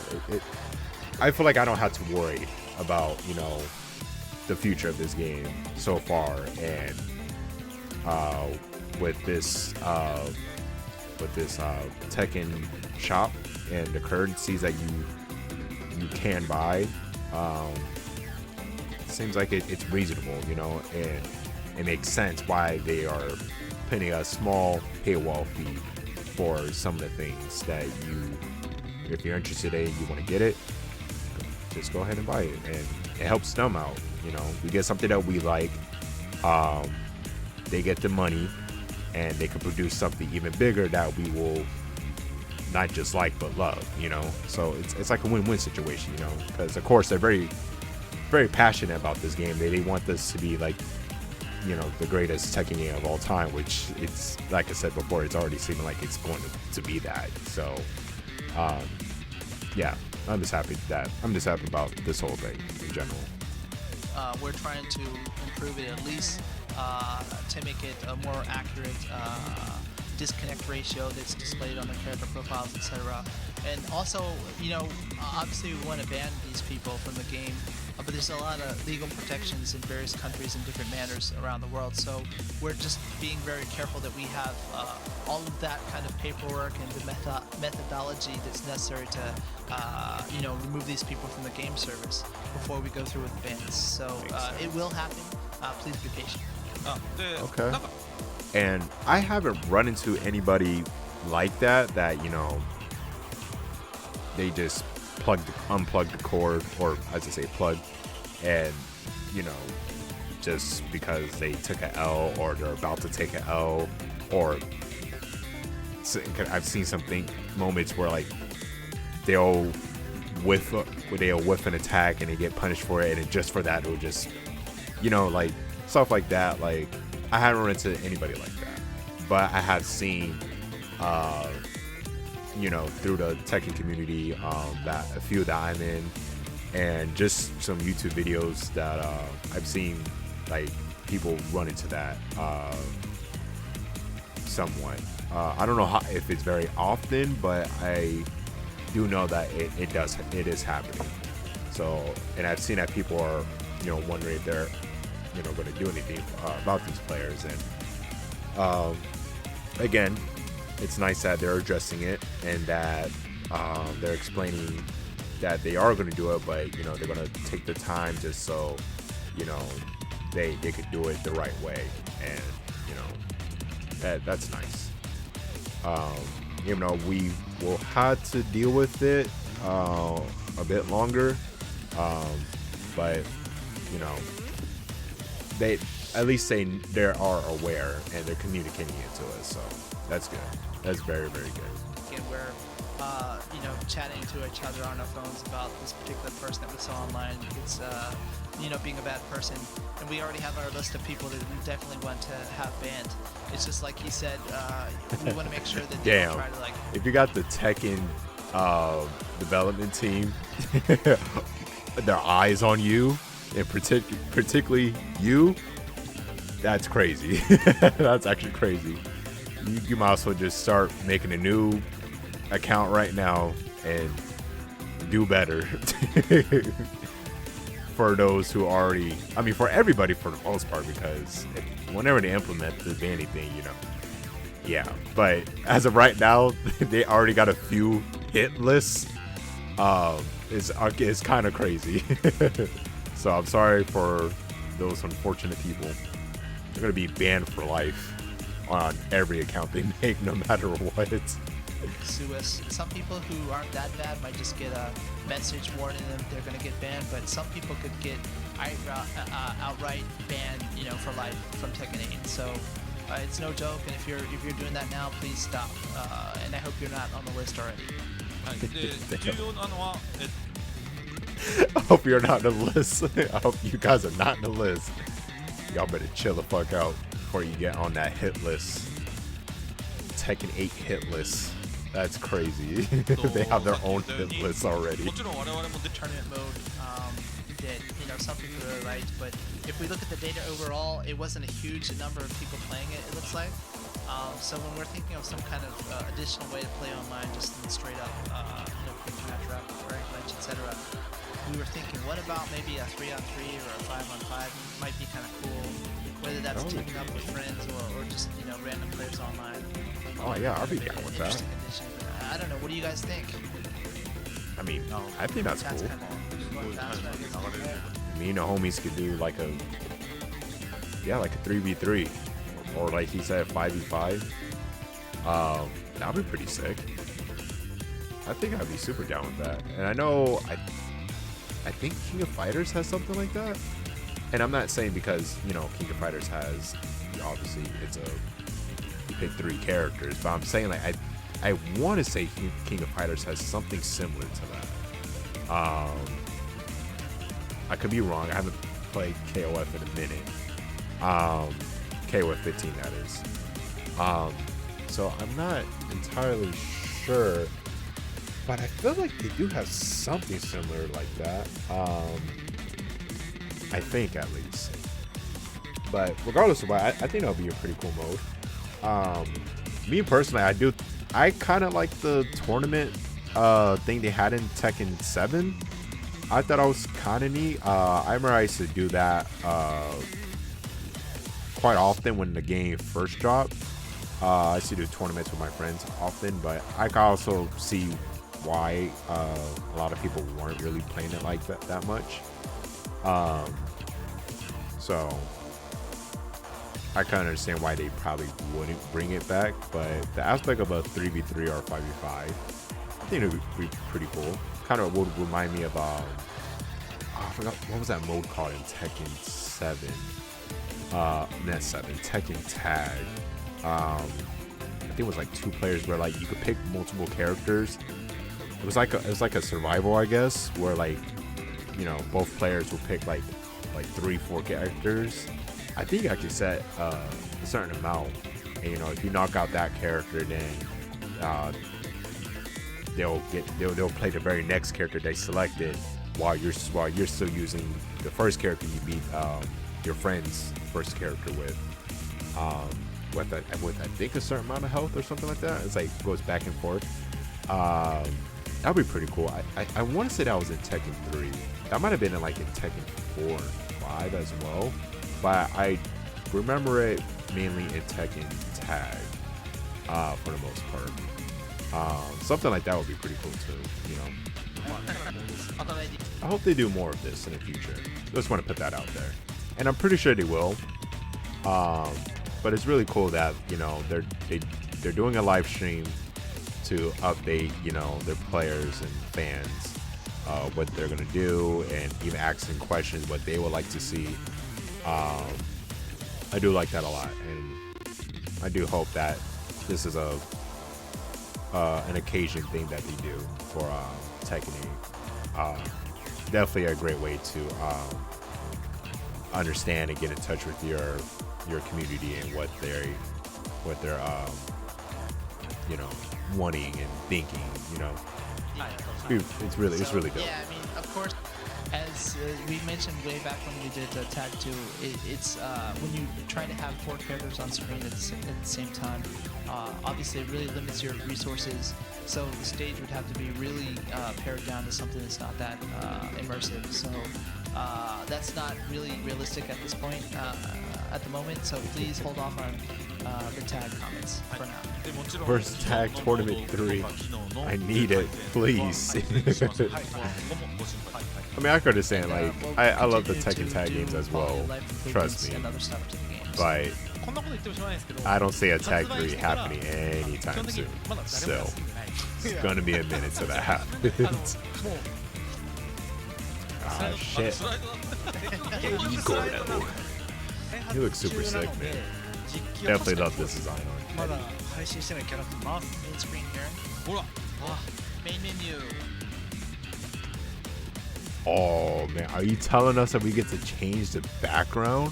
I feel like I don't have to worry about, you know, the future of this game so far. And with this Tekken shop and the currencies that you can buy, it seems like it's reasonable, you know, and it makes sense why they are putting a small paywall fee for some of the things that if you're interested in, you want to get it, just go ahead and buy it. And it helps them out, you know. We get something that we like, they get the money, and they can produce something even bigger that we will not just like but love, you know. So it's like a win-win situation, you know, because of course they're very, very passionate about this game. They want this to be like, you know, the greatest Tekken game of all time, which it's, like I said before, it's already seeming like it's going to be that. So yeah, I'm just happy about this whole thing in general. We're trying to improve it at least to make it a more accurate disconnect ratio that's displayed on the character profiles, etc. And also, you know, obviously we want to ban these people from the game, but there's a lot of legal protections in various countries in different manners around the world. So we're just being very careful that we have all of that kind of paperwork and the methodology that's necessary to, you know, remove these people from the game service before we go through with the bans. So it will happen. Please be patient. で Okay. なんか And I haven't run into anybody like that, you know, they just unplug the cord, or as I say, plug, and, you know, just because they took an L or they're about to take an L, or I've seen moments where like they'll whiff an attack and they get punished for it, and just for that it'll just, you know, like stuff like that. Like, I haven't run into anybody like that, but I have seen, you know, through the Tekken community, that a few that I'm in, and just some YouTube videos that I've seen, like people run into that somewhat. I don't know if it's very often, but I do know that it is happening. So, and I've seen that people are, wondering if they're, going to do anything about these players. And again, it's nice that they're addressing it and that they're explaining that they are going to do it, but they're going to take the time just so they could do it the right way, and that's nice. We will have to deal with it a bit longer, but they at least say they are aware and they're communicating it to us, so that's good. That's very, very good. And we're chatting to each other on our phones about this particular person that we saw online. It's being a bad person, and we already have our list of people that we definitely want to have banned. It's just like he said, we want to make sure that they don't try to if you got the Tekken development team, their eyes on you, and particularly you, that's crazy. That's actually crazy. You might as well just start making a new account right now and do better. For those who already, for everybody for the most part, because whenever they implement the banning thing, yeah. But as of right now, they already got a few hit lists. It's kind of crazy. So I'm sorry for those unfortunate people. They're gonna be banned for life on every account they make, no matter what. Sue us. Some people who aren't that bad might just get a message warning them they're going to get banned, but some people could get outright banned, for life from Tekken 8. So it's no joke, and if you're doing that now, please stop. And I hope you're not on the list already. はい、で重要なのは、I hope you're not on the list. I hope you guys are not on the list. Y'all better chill the fuck out before you get on that hit list. Tekken 8 hit list. That's crazy. They have their own hit list already. もちろん我々も出て Tournament mode that some people really liked, but if we look at the data overall, it wasn't a huge number of people playing it. It looks like. So when we're thinking of some kind of additional way to play online, just in straight up, quick match rep, rank match, etc., we were thinking, what about maybe a 3-on-3 or a 5-on-5? Might be kind of cool. Whether that's teaming up with friends or just random players online. Oh yeah, I'll be down with that. Interesting addition. I don't know. What do you guys think? I think that's cool. Me and the homies could do like a 3v3, or like he said, 5v5. That'd be pretty sick. I think I'd be super down with that. And I know I think King of Fighters has something like that. And I'm not saying because King of Fighters has, obviously it's you pick 3 characters, but I'm saying like I want to say King of Fighters has something similar to that. I could be wrong. I haven't played KOF in a minute. KOF 15, that is. So I'm not entirely sure, but I feel like they do have something similar like that. I think at least. But regardless of what, I think that'll be a pretty cool mode. Me personally, I kind of like the tournament thing they had in Tekken 7. I thought it was kind of neat. I remember I used to do that quite often when the game first dropped. I used to do tournaments with my friends often, but I can also see why a lot of people weren't really playing it like that much. So I kind of understand why they probably wouldn't bring it back, but the aspect of a 3v3 or 5v5, I think it would be pretty cool. Kind of would remind me of I forgot what was that mode called in Tekken 7. Not 7, Tekken Tag. I think it was like 2 players where like you could pick multiple characters. It was like a survival, I guess, where like both players will pick like 3-4 characters. I think I could set a certain amount, and if you knock out that character, then they'll play the very next character they selected, while you're still using the first character you beat your friend's first character with with I think a certain amount of health or something like that. It's like goes back and forth. That'd be pretty cool. I want to say that was in Tekken 3. That might have been in like in Tekken 4 and 5 as well, but I remember it mainly in Tekken Tag for the most part. Something like that would be pretty cool too, you know. I hope they do more of this in the future. Just want to put that out there, and I'm pretty sure they will. But it's really cool that, you know, they're doing a live stream to update, you know, their players and fans what they're gonna do, and even asking questions what they would like to see. I do like that a lot, and I do hope that this is an occasion thing that they do for Tekken 8. Definitely a great way to understand and get in touch with your community and what they're you know, wanting and thinking, you know. It's really dope. Yeah, I mean, of course, as we mentioned way back when we did Tag 2, it's when you try to have 4 characters on screen at the same time, obviously it really limits your resources, so the stage would have to be really pared down to something that's not that immersive. So that's not really realistic at this point, at the moment, so please hold off on the tag comments for now. First Tag Tournament 3. I need it, please. I mean, I could understand, like, I love the Tekken Tag games as well, trust me, but I don't see a Tag 3 happening anytime soon, so it's gonna be a minute till that happens. Ah, shit. He looks super sick, man. Definitely love this design on. まだ配信してないキャラクター Main screen here. ほら Main menu. Oh man, are you telling us that we get to change the background?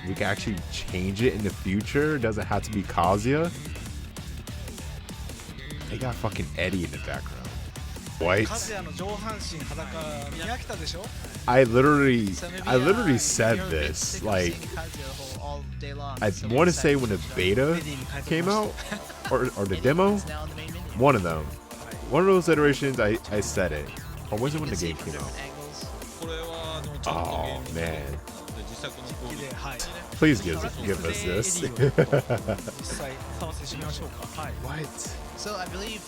We can actually change it in the future? It doesn't have to be Kazuya? They got fucking Eddie in the background. What? カズヤの上半身裸見飽きたでしょ I literally So maybe, said you're a bit this, sick of like, seeing Kazuya all day long, I so we want to decided say when the to show beta came out, or the Eddie demo, is now in the main menu. one of them. One of those iterations, I said it. Or was it when You the can see game from came out? different angles. これはちゃんと Oh ゲーム man, で実際この攻撃ではい please give us this. 実際触せしましょうかはい What? So I believe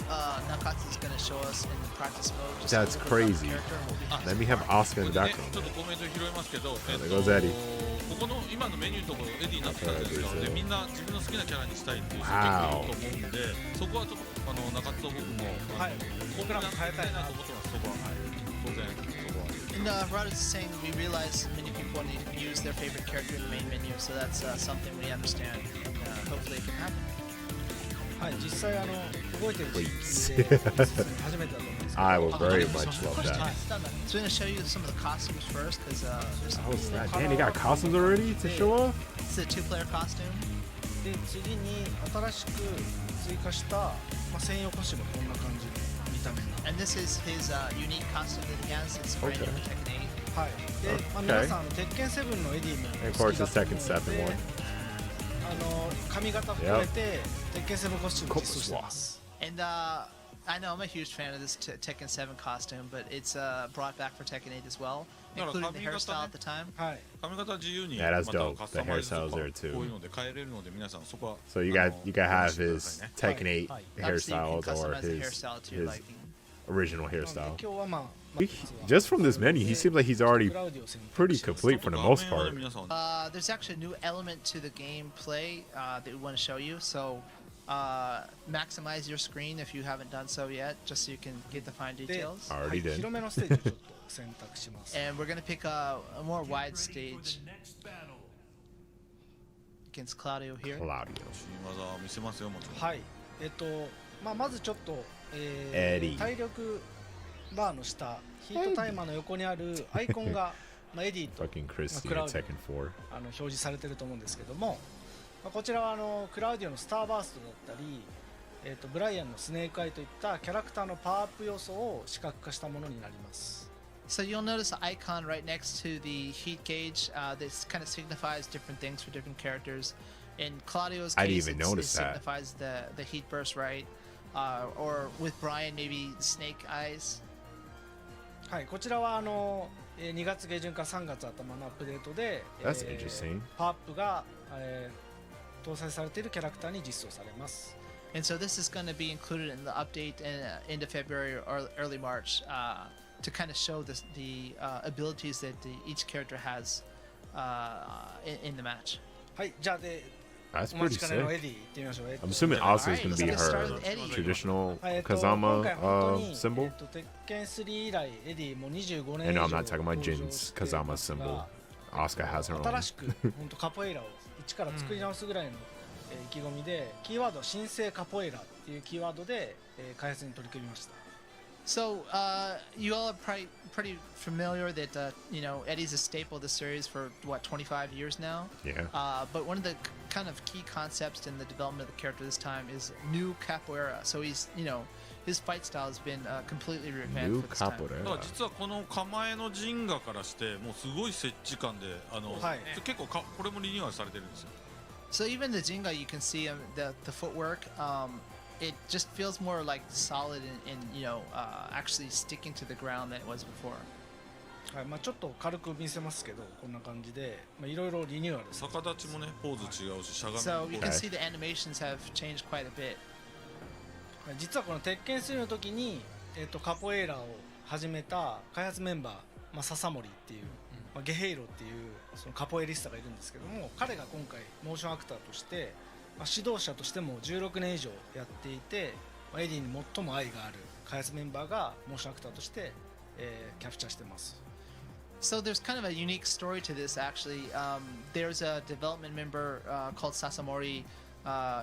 Nakatsu is going to show us in the practice mode. Just That's a little bit about the crazy. character and what we have Let so me have far. Oscar in こ the れでね background. ちょっとコメント拾いますけど、there goes Eddie. ここの今のメニューのところエディになってたじゃないですか。 Brazil. でみんな自分の好きなキャラにしたいっていう人 Wow. 結構いると思うんで、そこはちょっと中津と僕もはい僕らも変えたいなと思ってます。そこは当然そこは。 And Rod is saying we realize many people want to use their favorite character in the main menu, so that's something we understand. And, hopefully it can happen. はい実際動いてる時 Please. で初めてだと思うんですけど I would very much Of love course, that. it's done that. So we're going to show you some of the costumes first, because there's Oh snap! Damn, they got costumes already to show off. it's a 2-player costume. で次に新しく追加した、専用コスチュームこんな感じの見た目 And this is his unique costume that he has. It's brand new Okay. in Tekken 8. はいで、Okay. 皆さん鉄拳7のエディも And of 好 course きだ the と思う second step の in で one. 髪型含めて鉄拳7コスチューム実装してます And I know I'm a huge fan of this Tekken 7 costume, but it's brought back for Tekken 8 as well, No, no, including the Kamigata hairstyle ne. at the time. はい髪型自由に Yeah, ま that's た dope. カスタ The マイズと hairstyles か there too. こういうので変えれるので皆さんそこは So you got have his Tekken 8 Obviously, you can hairstyles or customize the his hairstyle to your his liking. original なので hairstyle. 今日はJust from this menu, he seems like he's already クラウディオ先輩 pretty complete for the most 画面はね part. 皆さん There's actually a new element to the gameplay that we want to show you. So maximize your screen if you haven't done so yet, just so you can get the fine で details. は Already い did. 広めのステージをちょっと選択します And we're going to pick a more wide stage against Claudio here. Claudio. 新技を見せますよもちろんはいまずちょっと、エディ体力バーの下ヒートタイマーの横にあるアイコンが、エディと Fucking Christy in Claudio. Tekken 4. 表示されてると思うんですけども、こちらはクラウディオのスターバーストだったり、ブライアンのスネークアイといったキャラクターのパワーアップ要素を視覚化したものになります。So you'll notice an icon right next to the heat gauge. This kind of signifies different things for different characters. In Claudio's I didn't case, even it notice that. signifies the heat burst, right? Or with Brian, maybe snake eyes. はい、こちらは2月下旬から3月頭のアップデートで、That's interesting. パワーアップが、搭載されているキャラクターに実装されます。And so this is going to be included in the update in end of February or early March to kind of show the abilities that each character has in the match. はい、じゃあで That's お待 pretty ちかねのエ sick. ディ行ってみましょう。I'm assuming also is Alright, going to be let's get started her with Eddie. traditional 今 Kazama 回本当に symbol. 鉄拳3以来エディもう25年 And 以 no, 上 I'm not talking about 登場 Jin's して Kazama symbol. Asuka has her 新 own. しく本当カポエイラを一から作り直すぐらいの意気込みで、キーワードは新生カポエイラっていうキーワードで開発に取り組みました。 So you all are probably pretty familiar that Eddie's a staple of the series for what 25 years now. Yeah. But one of the kind of key concepts in the development of the character this time is new capoeira. So he's his fight style has been completely revamped New for this time. だから capoeira. 実はこの構えのジンガからしてもうすごい接地感ではい結構これもリニューアルされてるんですよ。 So even the Jinga, you can see the footwork. It just feels more like solid and actually sticking to the ground than it was before. はい、まあちょっと軽く見せますけどこんな感じでいろいろリニューアルされて逆立ちもねポーズ違うししゃがみも So ポ you ー can ズ see the animations have changed quite a bit. 実はこの鉄拳3の時に、カポエイラを始めた開発メンバー、笹森っていう、ゲヘイロっていうそのカポエリスタがいるんですけども、彼が今回モーションアクターとして、指導者としても16年以上やっていて、エディに最も愛がある開発メンバーがモーションアクターとして、キャプチャーしてます。 So there's kind of a unique story to this actually. There's a development member called Sasamori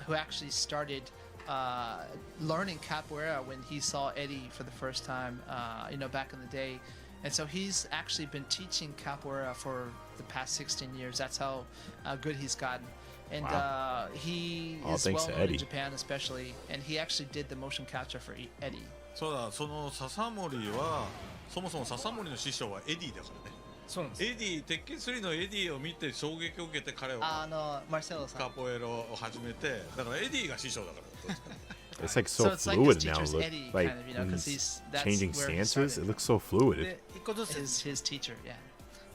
who actually started learning capoeira when he saw Eddie for the first time, back in the day. And so he's actually been teaching capoeira for the past 16 years. That's how good he's gotten. And Wow. He All is thanks well to known in Eddie. Japan especially. And he actually did the motion capture for Eddie. そうだその笹森はそもそも笹森の師匠はエディだからね。そうなんです。エディ鉄拳3のエディを見て衝撃を受けて彼は Marcelo カポエロを始めてだからエディが師匠だから It's like so So it's like fluid his now. teacher's Look, Eddie, like kind of, because that's changing where he stances. started. It looks so fluid. で一個ずつ is his teacher, yeah.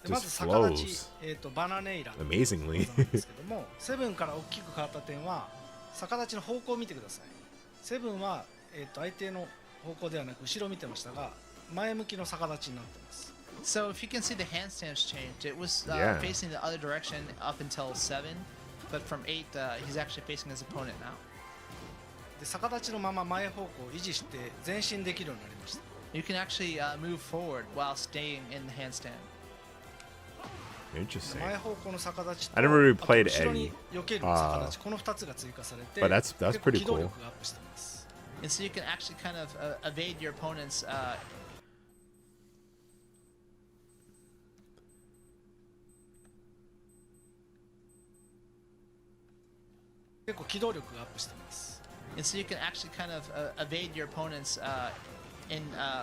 でまず just 逆立 flows ち、バナネイラ Amazingly. なんですけどもセブンから大きく変わった点は逆立ちの方向を見てください。セブンは、相手の方向ではなく後ろを見てましたが前向きの逆立ちになってます。 So if you can see the handstands changed, it was Yeah. facing the other direction up until 7, but from 8, he's actually facing his opponent now. で逆立ちのまま前方向を維持して前進できるようになりました。 You can actually move forward while staying in the handstand. Interesting. 前方向の逆立ちと I never really あと played 後ろに避ける逆立ち、この2つが追加されて But that's 結構 pretty 機動 cool. 力がアップしてます。 And so you can actually kind of evade your opponent's 結構機動力がアップしてます。 and so you can actually kind of evade your opponent's in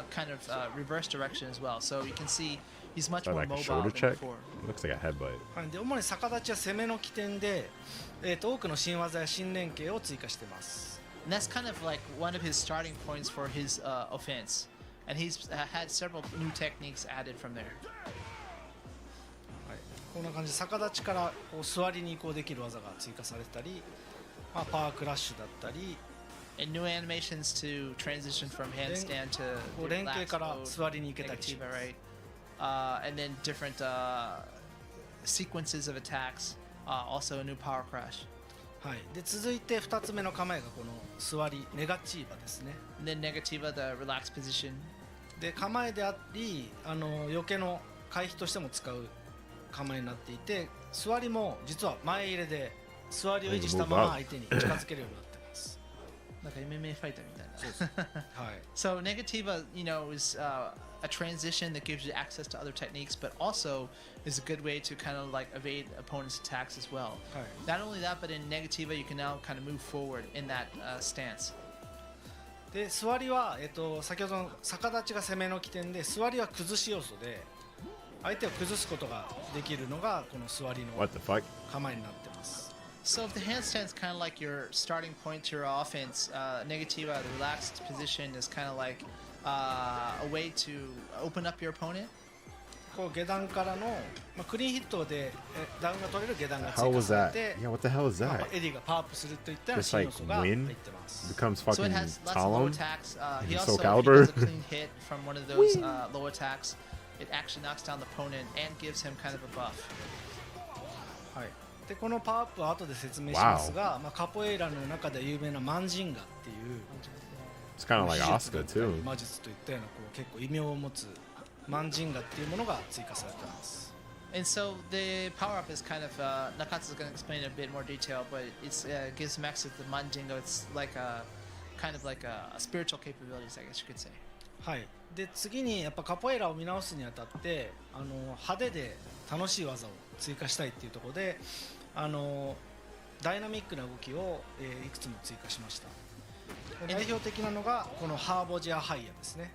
kind of reverse direction as well. So you can see he's much Is that more like a mobile shoulder than check? before. Looks like a headbutt. はい、で主に逆立ちは攻めの起点で、多くの新技や新連携を追加しています。 And that's kind of like one of his starting points for his offense. And he's had several new techniques added from there. はい、こんな感じで逆立ちからこう座りに移行できる技が追加されたり、パワークラッシュだったり、 And new animations to transition from handstand to こう連携 relaxed から mode, 座りに行けたりし negativa, ます。 right? And then different sequences of attacks. Also a new power crash. はい、で続いて2つ目の構えがこの座りネガチーバですね。 And then negativa, the relaxed position. で構えであり避けの回避としても使う構えになっていて、座りも実は前入れで座りを維持したまま相手に近づけるようになってます。 Like a MMA fighter. はい、 So negativa, is a transition that gives you access to other techniques, but also is a good way to kind of like evade opponents' attacks as well. はい、 Not only that, but in negativa, you can now kind of move forward in that stance. で座りは、先ほどの逆立ちが攻めの起点で、座りは崩し要素で相手を崩すことができるのがこの座りの What the fuck? 構えになってます。 So if the handstand's kind of like your starting point to your offense, Negativa, the relaxed position is kind of like a way to open up your opponent. こう下段からの、クリーンヒットでダウンが取れる下段が How 追加 was さ that? れて、Yeah, what the hell is that? エディがパワーアップするといったような Just 新要 like 素が入っ wind てます becomes So it fucking has lots of low Talon. attacks. And He Soul also if he Calibur. does a clean hit from one of those low attacks. It actually knocks down the opponent and gives him kind of a buff. はい、でこのパワーアップは後で説明しますが、カポエイラの中で有名なマンジンガっていう It's kind of like 技術だ Asuka ったり too. 魔術といったようなこう結構異名を持つマンジンガっていうものが追加されています。 And so the power up is kind of Nakatsu's going to explain in a bit more detail, but it gives Max the Manjingo. It's like a kind of like a spiritual capabilities, I guess you could say. はい、で次にやっぱカポエイラを見直すにあたって派手で楽しい技を追加したいっていうところでダイナミックな動きを、いくつも追加しました。代表的なのがこのハーボジアハイヤですね。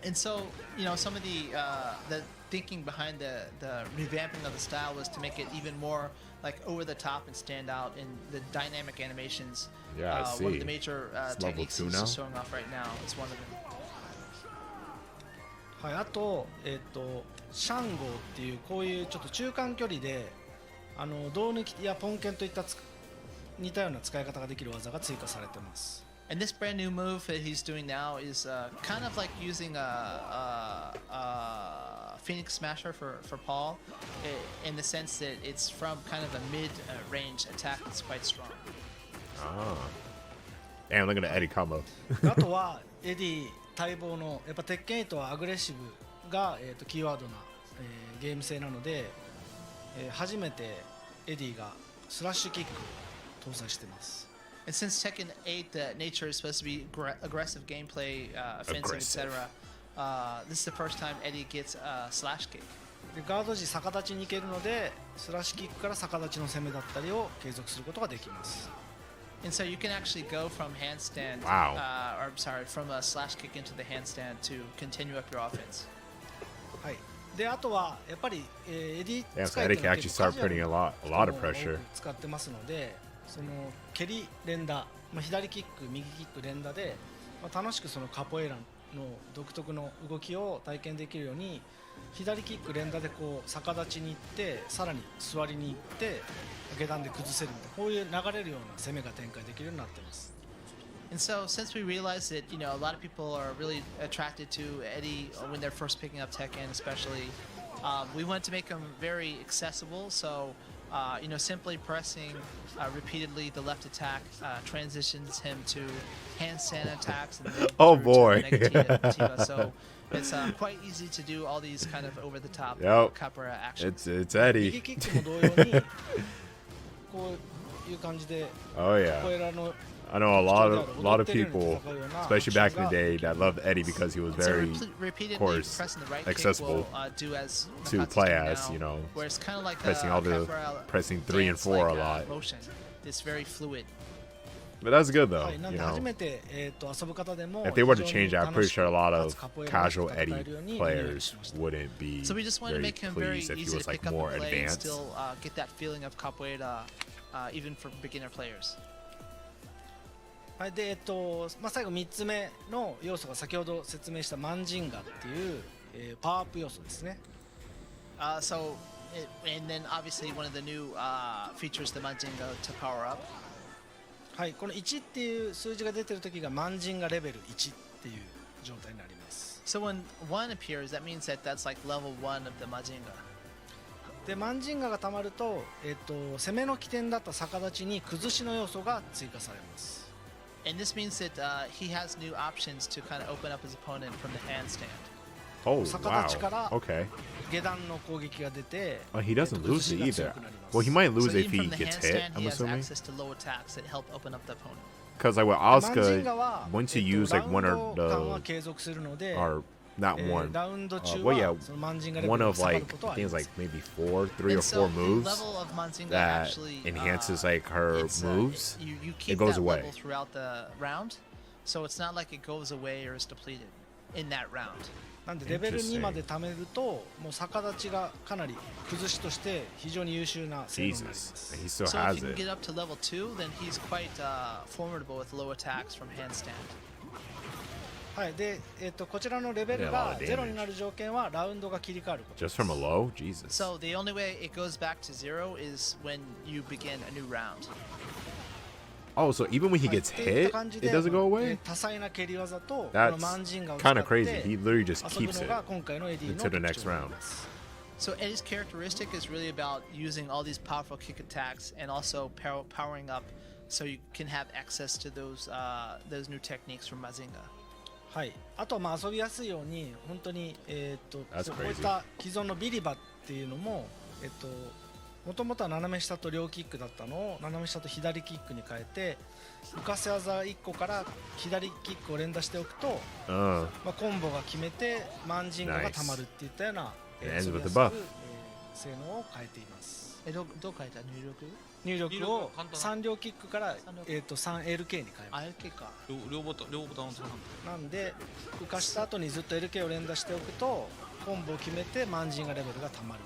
And so, you know, some of the thinking behind the revamping of the style was to make it even more like over the top and stand out in the dynamic animations. Yeah, I One of see. the major It's level techniques 2 he's now? showing off right now is one of them. はい、あと、シャンゴーっていうこういうちょっと中間距離で胴抜きやポンケンといった似たような使い方ができる技が追加されてます。 And this brand new move that he's doing now is kind of like using a Phoenix Smasher for Paul, in the sense that it's from kind of a mid-range attack that's quite strong. Ah. Damn, look at the Eddie combo. あとはエディ待望のやっぱ鉄拳8はアグレッシブが、キーワードな、ゲーム性なので、初めてエディがスラッシュキックを搭載しています。 And since Tekken 8, the nature is supposed to be aggressive gameplay, offensive, etc. This is the first time Eddie gets a slash kick. でガード時逆立ちに行けるのでスラッシュキックから逆立ちの攻めだったりを継続することができます。 And so you can actually go from handstand, Wow. or I'm sorry, from a slash kick into the handstand to continue up your offense. はい、であとはやっぱり、エディ Yeah, 使 so い Eddie という can のは actually 結構 start putting a lot of カジュアル pressure. な多く使ってますので、その蹴り連打、左キック右キック連打で、楽しくそのカポエラの独特の動きを体験できるように左キック連打でこう逆立ちに行ってさらに座りに行って下段で崩せるみたいなこういう流れるような攻めが展開できるようになっています。 And so, since we realized that, you know, a lot of people are really attracted to Eddie when they're first picking up Tekken, especially, we wanted to make him very accessible. So, you know, simply pressing repeatedly the left attack transitions him to handstand attacks. And then Oh, through to boy. Negativa. So, it's quite easy to do all these kind of over-the-top Yep. capoeira actions. It's 右 Eddie. キックも同様にこういう感じで Oh カポエ yeah. ラの I know a lot of people, especially back in the day, that loved Eddie because he was So very repeatedly course, pressing the right accessible kick will, do as to Nakatsu's play doing as, now, you know, where it's kind of like pressing all the pressing 3 and 4 a lot. motion. It's very fluid. But that's good は though, い、なん you で初 know. めて、遊ぶ方でも If they were to 非常に change it, I'm pretty sure a lot 楽 of しくかつカポエラを casual 戦え Eddie るようにリニューアル players しました。 wouldn't be So we just wanted to very make him very pleased if he easy was to like pick up more and play and advanced. still get that feeling of capoeira, even for beginner players. はい、で最後3つ目の要素が先ほど説明したマンジンガっていう、パワーアップ要素ですね。 So, and then obviously one of the new features, the Manjingo to power up. はい、この1っていう数字が出てる時がマンジンガレベル1っていう状態になります。 So when 1 appears, that means that that's like level 1 of the Manjinga. でマンジンガがたまると、攻めの起点だった逆立ちに崩しの要素が追加されます。 And this means that he has new options to kind of open up his opponent from the handstand. Oh 逆 wow. 立ちから Okay. 下段の攻撃が出て、 Well, he doesn't 崩 lose し it が either. 強くなります。 Well, he might lose So it if even he from the gets hit. handstand, I'm he has assuming. access to low attacks that help open up the opponent. Because like with マンジン Asuka, ガは、 once you use like one ラウ or ンド間は the 継続するので、 or not one. ラウンド中 well, は yeah, そのマンジンガレベ one ルが of 下がる like ことは I あり think ま it's す。 like maybe 4, 3 And or so 4 the moves level of Manjinga that actually enhances like her it's, moves. you keep It goes that away. level throughout the round, So it's not like it goes away or is depleted in that round. なんでレベル2まで貯めるともう逆立ちがかなり崩しとして非常に優秀な性能になりま Jesus. す。 And he still So if has you can it. get up to level 2, then he's quite formidable with low attacks from handstand. はい、で、こちらのレベル Yeah, a lot が of damage. 0になる条件はラウンドが切り替わることで Just す。 from a low? Jesus. So the only way it goes back to 0 is when you begin a new round. Oh, so even when he はい gets っていった hit, 感じ it で doesn't go away? 多彩な蹴り技とこ That's のマンジンガを使 kind っ of crazy. て He literally just 遊ぶ keeps の it が今回のエディの until the 特 next 徴になり round. ます。 So Eddie's characteristic is really about using all these powerful kick attacks and also powering up so you can have access to those new techniques from Mazinga. はい、あとはまあ遊びやすいように本当に、こ That's ういった既存のビリバっていうのももともとは斜め下と両キックだったのを斜め下と左キックに変えて浮かせ技1個から左キックを連打しておくと、まあ、コンボが決めてマンジンガがたまるっていったような、It ends 遊び with や the す buff. く性能を変えています。どう書いた入力入力を簡単3両キックから、3LK に変えます。 ?RK か。両ボタンを押さなくてなんで浮かした後にずっと LK を連打しておくとコンボを決めてマンジンガレベルがたまる。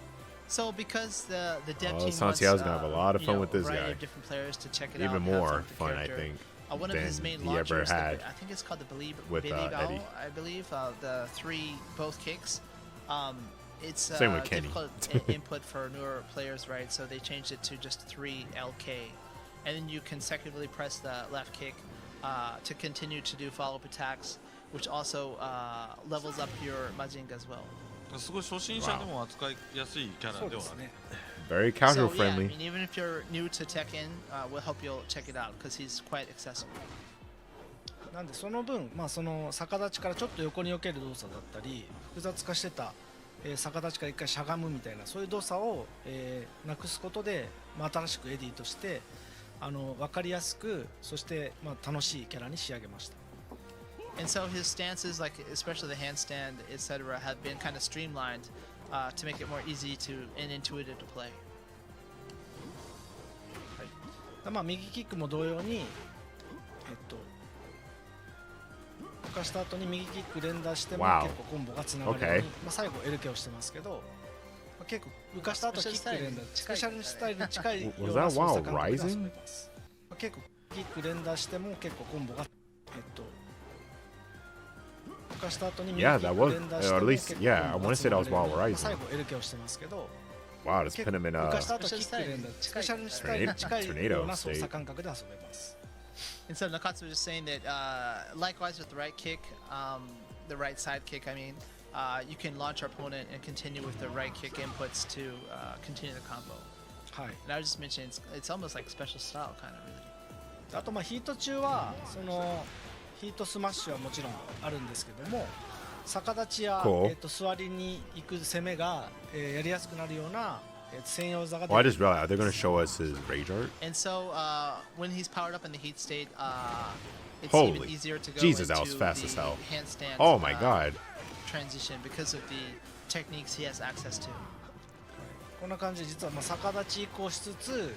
So because the dev Oh, team wants Santiago's gonna have a lot of you fun know, with this a variety guy. of different players to check it Even out, have more with the fun, I character. think, One of his than main he ever launchers, had I think it's called the with, Eddie. I believe the 3 both kicks. It's Same with Kenny. difficult input for newer players, right? So they changed it to just 3 LK, and then you consecutively press the left kick to continue to do follow-up attacks, which also levels up your Mazinga as well. すごい初心者でも扱いやすいキャラそうではあるですね。 Very So casual yeah, I friendly. mean, even if you're new to Tekken, we'll help you check it out because he's quite accessible. なんでその分、まあ、その逆立ちからちょっと横に避ける動作だったり複雑化してた、逆立ちから一回しゃがむみたいなそういう動作を、なくすことで、まあ、新しくエディとして分かりやすくそして、まあ、楽しいキャラに仕上げました。 And so his stances, like especially the handstand, etc., have been kind of streamlined to make it more easy to and intuitive to play. まあ、右キックも同様に、浮かした後に右キック連打しても Wow. 結構コンボがつながるように、 Okay. まあ、最後 LK をしてますけど、まあ、結構浮かした後キック連打スペシャルスタイルに近いよう Was な that 操 while 作感覚で遊 rising? べます、まあ、結構キック連打しても結構コンボが浮かした後に右キ Yeah, ッ that ク was, 連打して or も at 結 least, 構 yeah, I コンボ want が to つ say な that が was るよう while に、まあ rising. 最後 LK をしてますけど Wow, just put him in 浮 a かした後キック連打スペシャルスタイルに近いような操作感覚で遊べます。 And so Nakatsu was just saying that likewise with the right kick, the right side kick, I mean, you can launch our opponent and continue with the right kick inputs to continue the combo. はい。 And I was just mentioning it's almost like special style kind of really. あとまあヒート中はそのヒートスマッシュはもちろんあるんですけども逆立ちや、Cool. 座りに行く攻めが、やりやすくなるような、専用技が Well, I 出 just て realized they're gonna show us his rage art. And so when he's powered up in the heat state, it's Holy even easier to go Jesus, into that was fast the as hell. handstand Oh my god. transition because of the techniques he has access to. こんな感じで実はまあ逆立ち移行しつつ、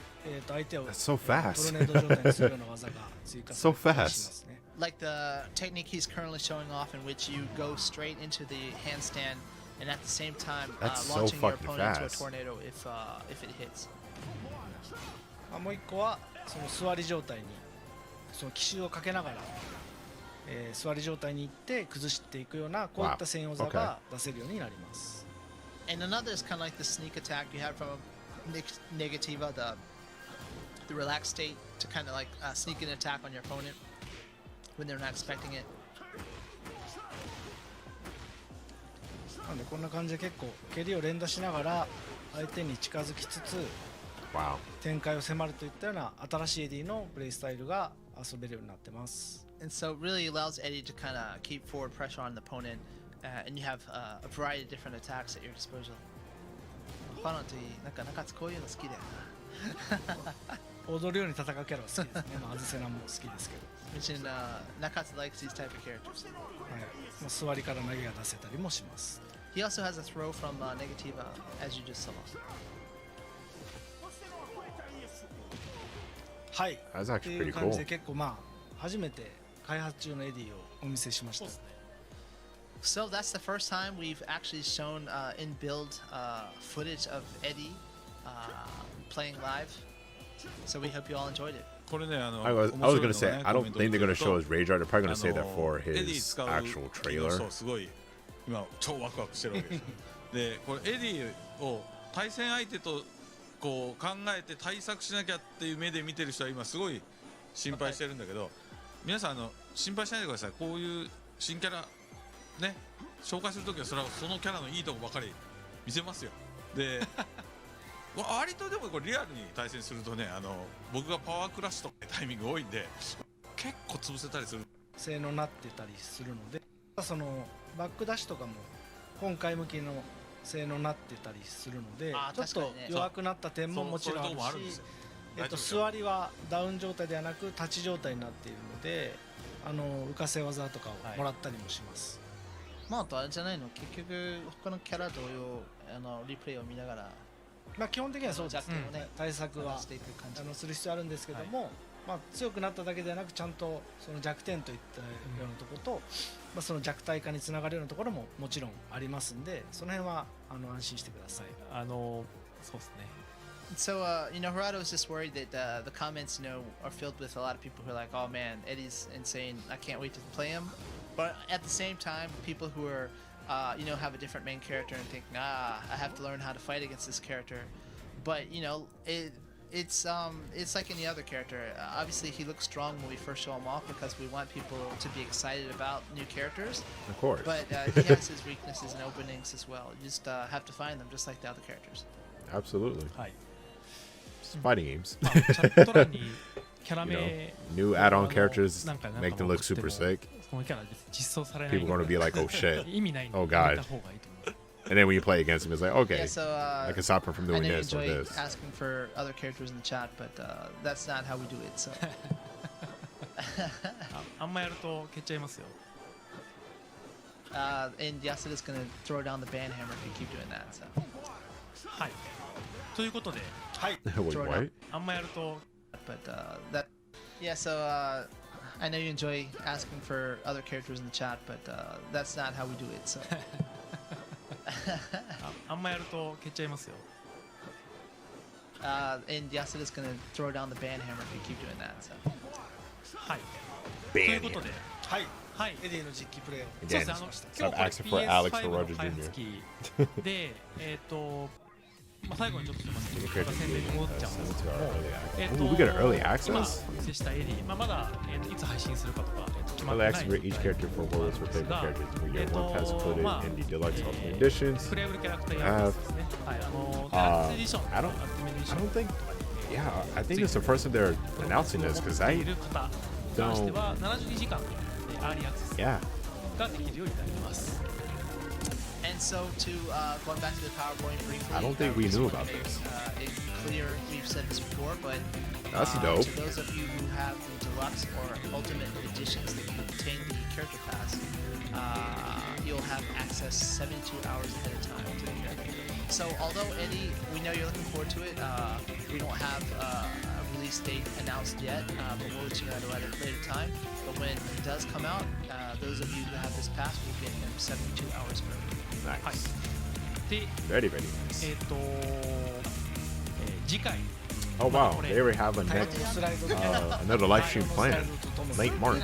相手を That's so ト fast. ルネード状態にするような技が追加され So たり fast. しますね。Like the technique he's currently showing off in which you go straight into the handstand and at the same time That's so launching your fucking opponent into a fast. tornado if it hits. まあ、もう一個はその座り状態にその奇襲をかけながら、座り状態に行って崩していくようなこういった専用技が出せるようになります。 And another is kind of like the sneak attack you have from Negativa, the relaxed state to kind of like sneak an attack on your opponent when they're not expecting it. なのでこんな感じで結構蹴りを連打しながら相手に近づきつつ Wow. 展開を迫るといったような新しい AD のプレイスタイルが遊べるようになってます。 And so it really allows Eddie to kind of keep forward pressure on the opponent, and you have a variety of different attacks at your disposal. ファンといいなんか中津こういうの好きだよな。踊るように戦うキャラは好きですね。まあ、アズセナも好きですけど、Mentioned Nakatsu likes these type of characters. はい、まあ、座りから投げが出せたりもします。 He also has a throw from Negativa, as you just saw. はい。 That's って actually いう pretty 感じ cool. で結構まあ初めて開発中のエディをお見せしました。 So that's the first time we've actually shown in build footage of Eddie playing live. So we hope you all enjoyed it. これねI was gonna say I don't think they're gonna show his rage art. They're probably gonna say that for エディ his 使う actual 機能 trailer. そうすごい今超ワクワクしてるわけですよでこれエディを対戦相手とこう考えて対策しなきゃっていう目で見てる人は今すごい心配してるんだけど、皆さん心配しないでください。こういう新キャラね紹介するときはそのキャラのいいとこばかり見せますよ。で割とでもこれリアルに対戦するとね僕がパワークラッシュとかタイミング多いんで結構潰せたりする性能になってたりするので、そのバックダッシュとかも今回向きの性能になってたりするので、あーちょっと弱くなった点ももちろんあるし、座りはダウン状態ではなく立ち状態になっているので、浮かせ技とかをもらったりもします。まああとあれじゃないの、結局他のキャラ同様リプレイを見ながらまあ基本的にはそうですね、弱点をね対策はしていく感じ。する必要あるんですけども、まあ、強くなっただけではなくちゃんとその弱点といったようなところと、まあ、その弱体化につながるようなところももちろんありますんで、その辺は安心してください。そうですね。 So, Hirado is just worried that the comments, are filled with a lot of people who are like, "Oh man, Eddie's insane! I can't wait to play him." But at the same time, people who are, have a different main character and think, "I have to learn how to fight against this character." But it's like any other character. Obviously, he looks strong when we first show him off because we want people to be excited about new characters. Of course. But he has his weaknesses and openings as well. You just have to find them, just like the other characters. Absolutely. はい。 It's fighting games. まあ、チャット欄にキャラ名 New add-on characters なんか make them look super sick. そのキャラ実装されない People are gonna be like, "Oh shit!" 意味ないんで Oh や god. めた方がいいと思います。 And then when you play against him, it's like, okay, Yeah, so I can stop him from I doing know you this or enjoy this. asking for other characters in the chat, but that's not how we do it. So あんまやると蹴っちゃいますよ。 and Yasuda's gonna throw down the ban hammer if you keep doing that. So はい。ということで、はい。 Wait, what? あんまやると but that yeah. So I know you enjoy asking for other characters in the chat, but that's not how we do it. So あんまやると蹴っちゃいますよ。 and Yasuda's gonna throw down the ban hammer if you keep doing that. So はい。ということで、はい。はい。エディの実機プレイを。そう Again, ですね。stop 今日 asking for これ Alex PS5 for の Roger 開発 Jr. 機で、まあ、最後にちょっとすみません。また宣伝に戻っちゃうんですけども、 Ooh, we got an early 今 access? お見せしたエディ、まあ、まだ、いつ配信するかとか、決まって Early ない access for each character for Warlords for favorite characters. We get one pass included まあ in the deluxe ultimate editions. プレイブルキャラクターやるですね。はい、デラックスエディション、 I don't- アルティメットエディシ I ョン don't think. Yeah, I think it's the first time they're announcing this because 持って I いる方に関しては72時間でアーリーアクセス yeah. ができるようになります。 and so to going back to the PowerPoint briefly. I don't think we just knew wanna about make, this. It clear we've said this before, but That's dope. to those of you who have the deluxe or ultimate editions that you obtain the character pass, you'll have access 72 hours ahead of time to the character. So although Eddie, we know you're looking forward to it, we don't have a release date announced yet, but we'll let you know at a later time. But when he does come out, those of you who have this pass will get him 72 hours early. はい。 Nice. で、 Very, very nice. 次回、 Oh wow, they already have a 開 next 発のスライドで another live stream スライ planned ドとともに late March.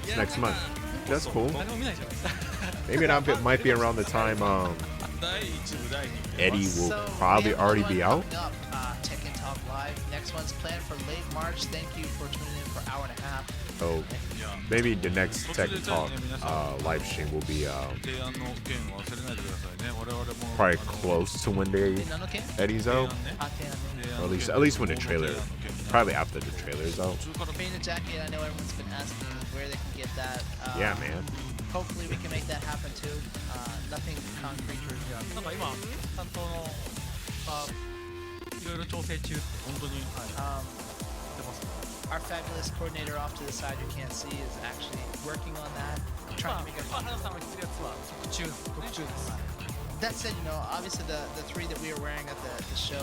It's next month. That's cool. 誰も見ないじゃないですか。 Maybe that might be around the time 第1部第2部 Eddie will So, probably we have already another be one out. coming up, Tekken Talk Live. Next one's planned for late March. Thank you for tuning in for an hour and a half. So いや maybe the next Tekken Talk live stream will be 提案の件を忘れないでくださいね我々も probably close to when they Nanoken? Eddie's 提 out. 案ね Or at least when the trailer, probably after the trailer's out. 途中から Painted jacket. I know everyone's been asking where they can get that. Yeah, man. Hopefully we can make that happen too. Nothing concrete or なんか今、担当のいろいろ調整中って本当に 言ってますね。 our fabulous coordinator off to the side you can't see is actually working on that. ま Trying あ to make it. 花田さんが着てるやつは特注です。 That said, obviously the three that we were wearing at the show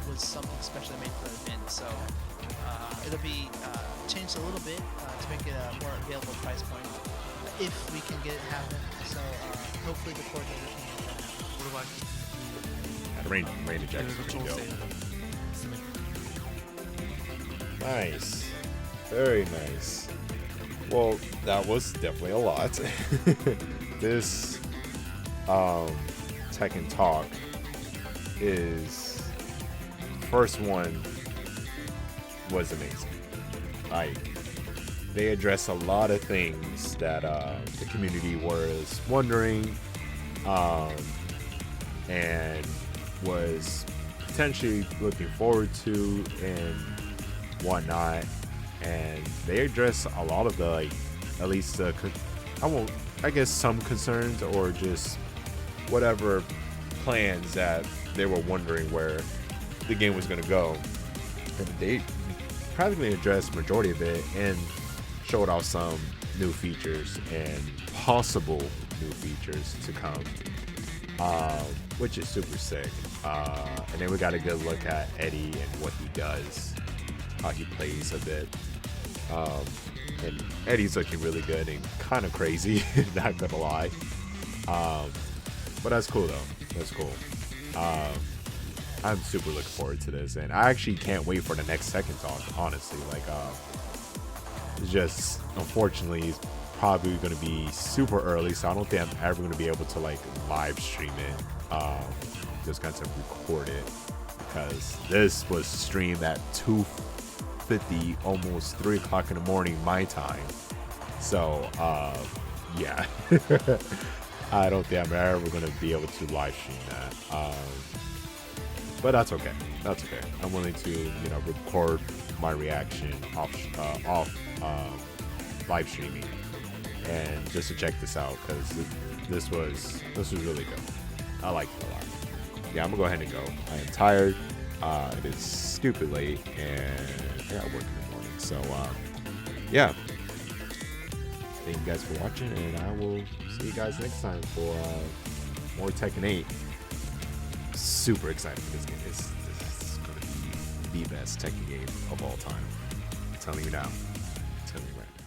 was something specially made for the event. So it'll be changed a little bit to make it a more available price point if we can get it happen. So hopefully the coordinator can make that happen. これは引き続 Rain きい Jack ろい is ろ pretty 調整 dope. を進めて Nice. Very nice. Well, that was definitely a lot. This Tekken Talk is first one was amazing. Like they address a lot of things that the community was wondering and was potentially looking forward to and whatnot. And they address a lot of the, like, at least I guess some concerns or just whatever plans that they were wondering where the game was going to go. And they practically addressed majority of it and showed off some new features and possible new features to come, which is super sick. And then we got a good look at Eddie and what he does, how he plays a bit. And Eddie's looking really good and kind of crazy, not gonna lie. But that's cool though. That's cool. I'm super looking forward to this, and I actually can't wait for the next Tekken Talk. Honestly, like, it's just unfortunately it's probably gonna be super early, so I don't think I'm ever gonna be able to like live stream it. Just got to record it because this was streamed at 2:50, almost 3 o'clock in the morning my time. So yeah. I don't think I'm ever gonna be able to live stream that. But that's okay. That's okay. I'm willing to, record my reaction off live streaming, and just to check this out because this was really good. I liked it a lot. Yeah, I'm gonna go ahead and go. I am tired. It is stupid late, and I got work in the morning. So yeah. Thank you guys for watching, and I will see you guys next time for more Tekken 8. Super excited for this game. This is going to be the best Tekken game of all time. I'm telling you now. I'm telling you right now.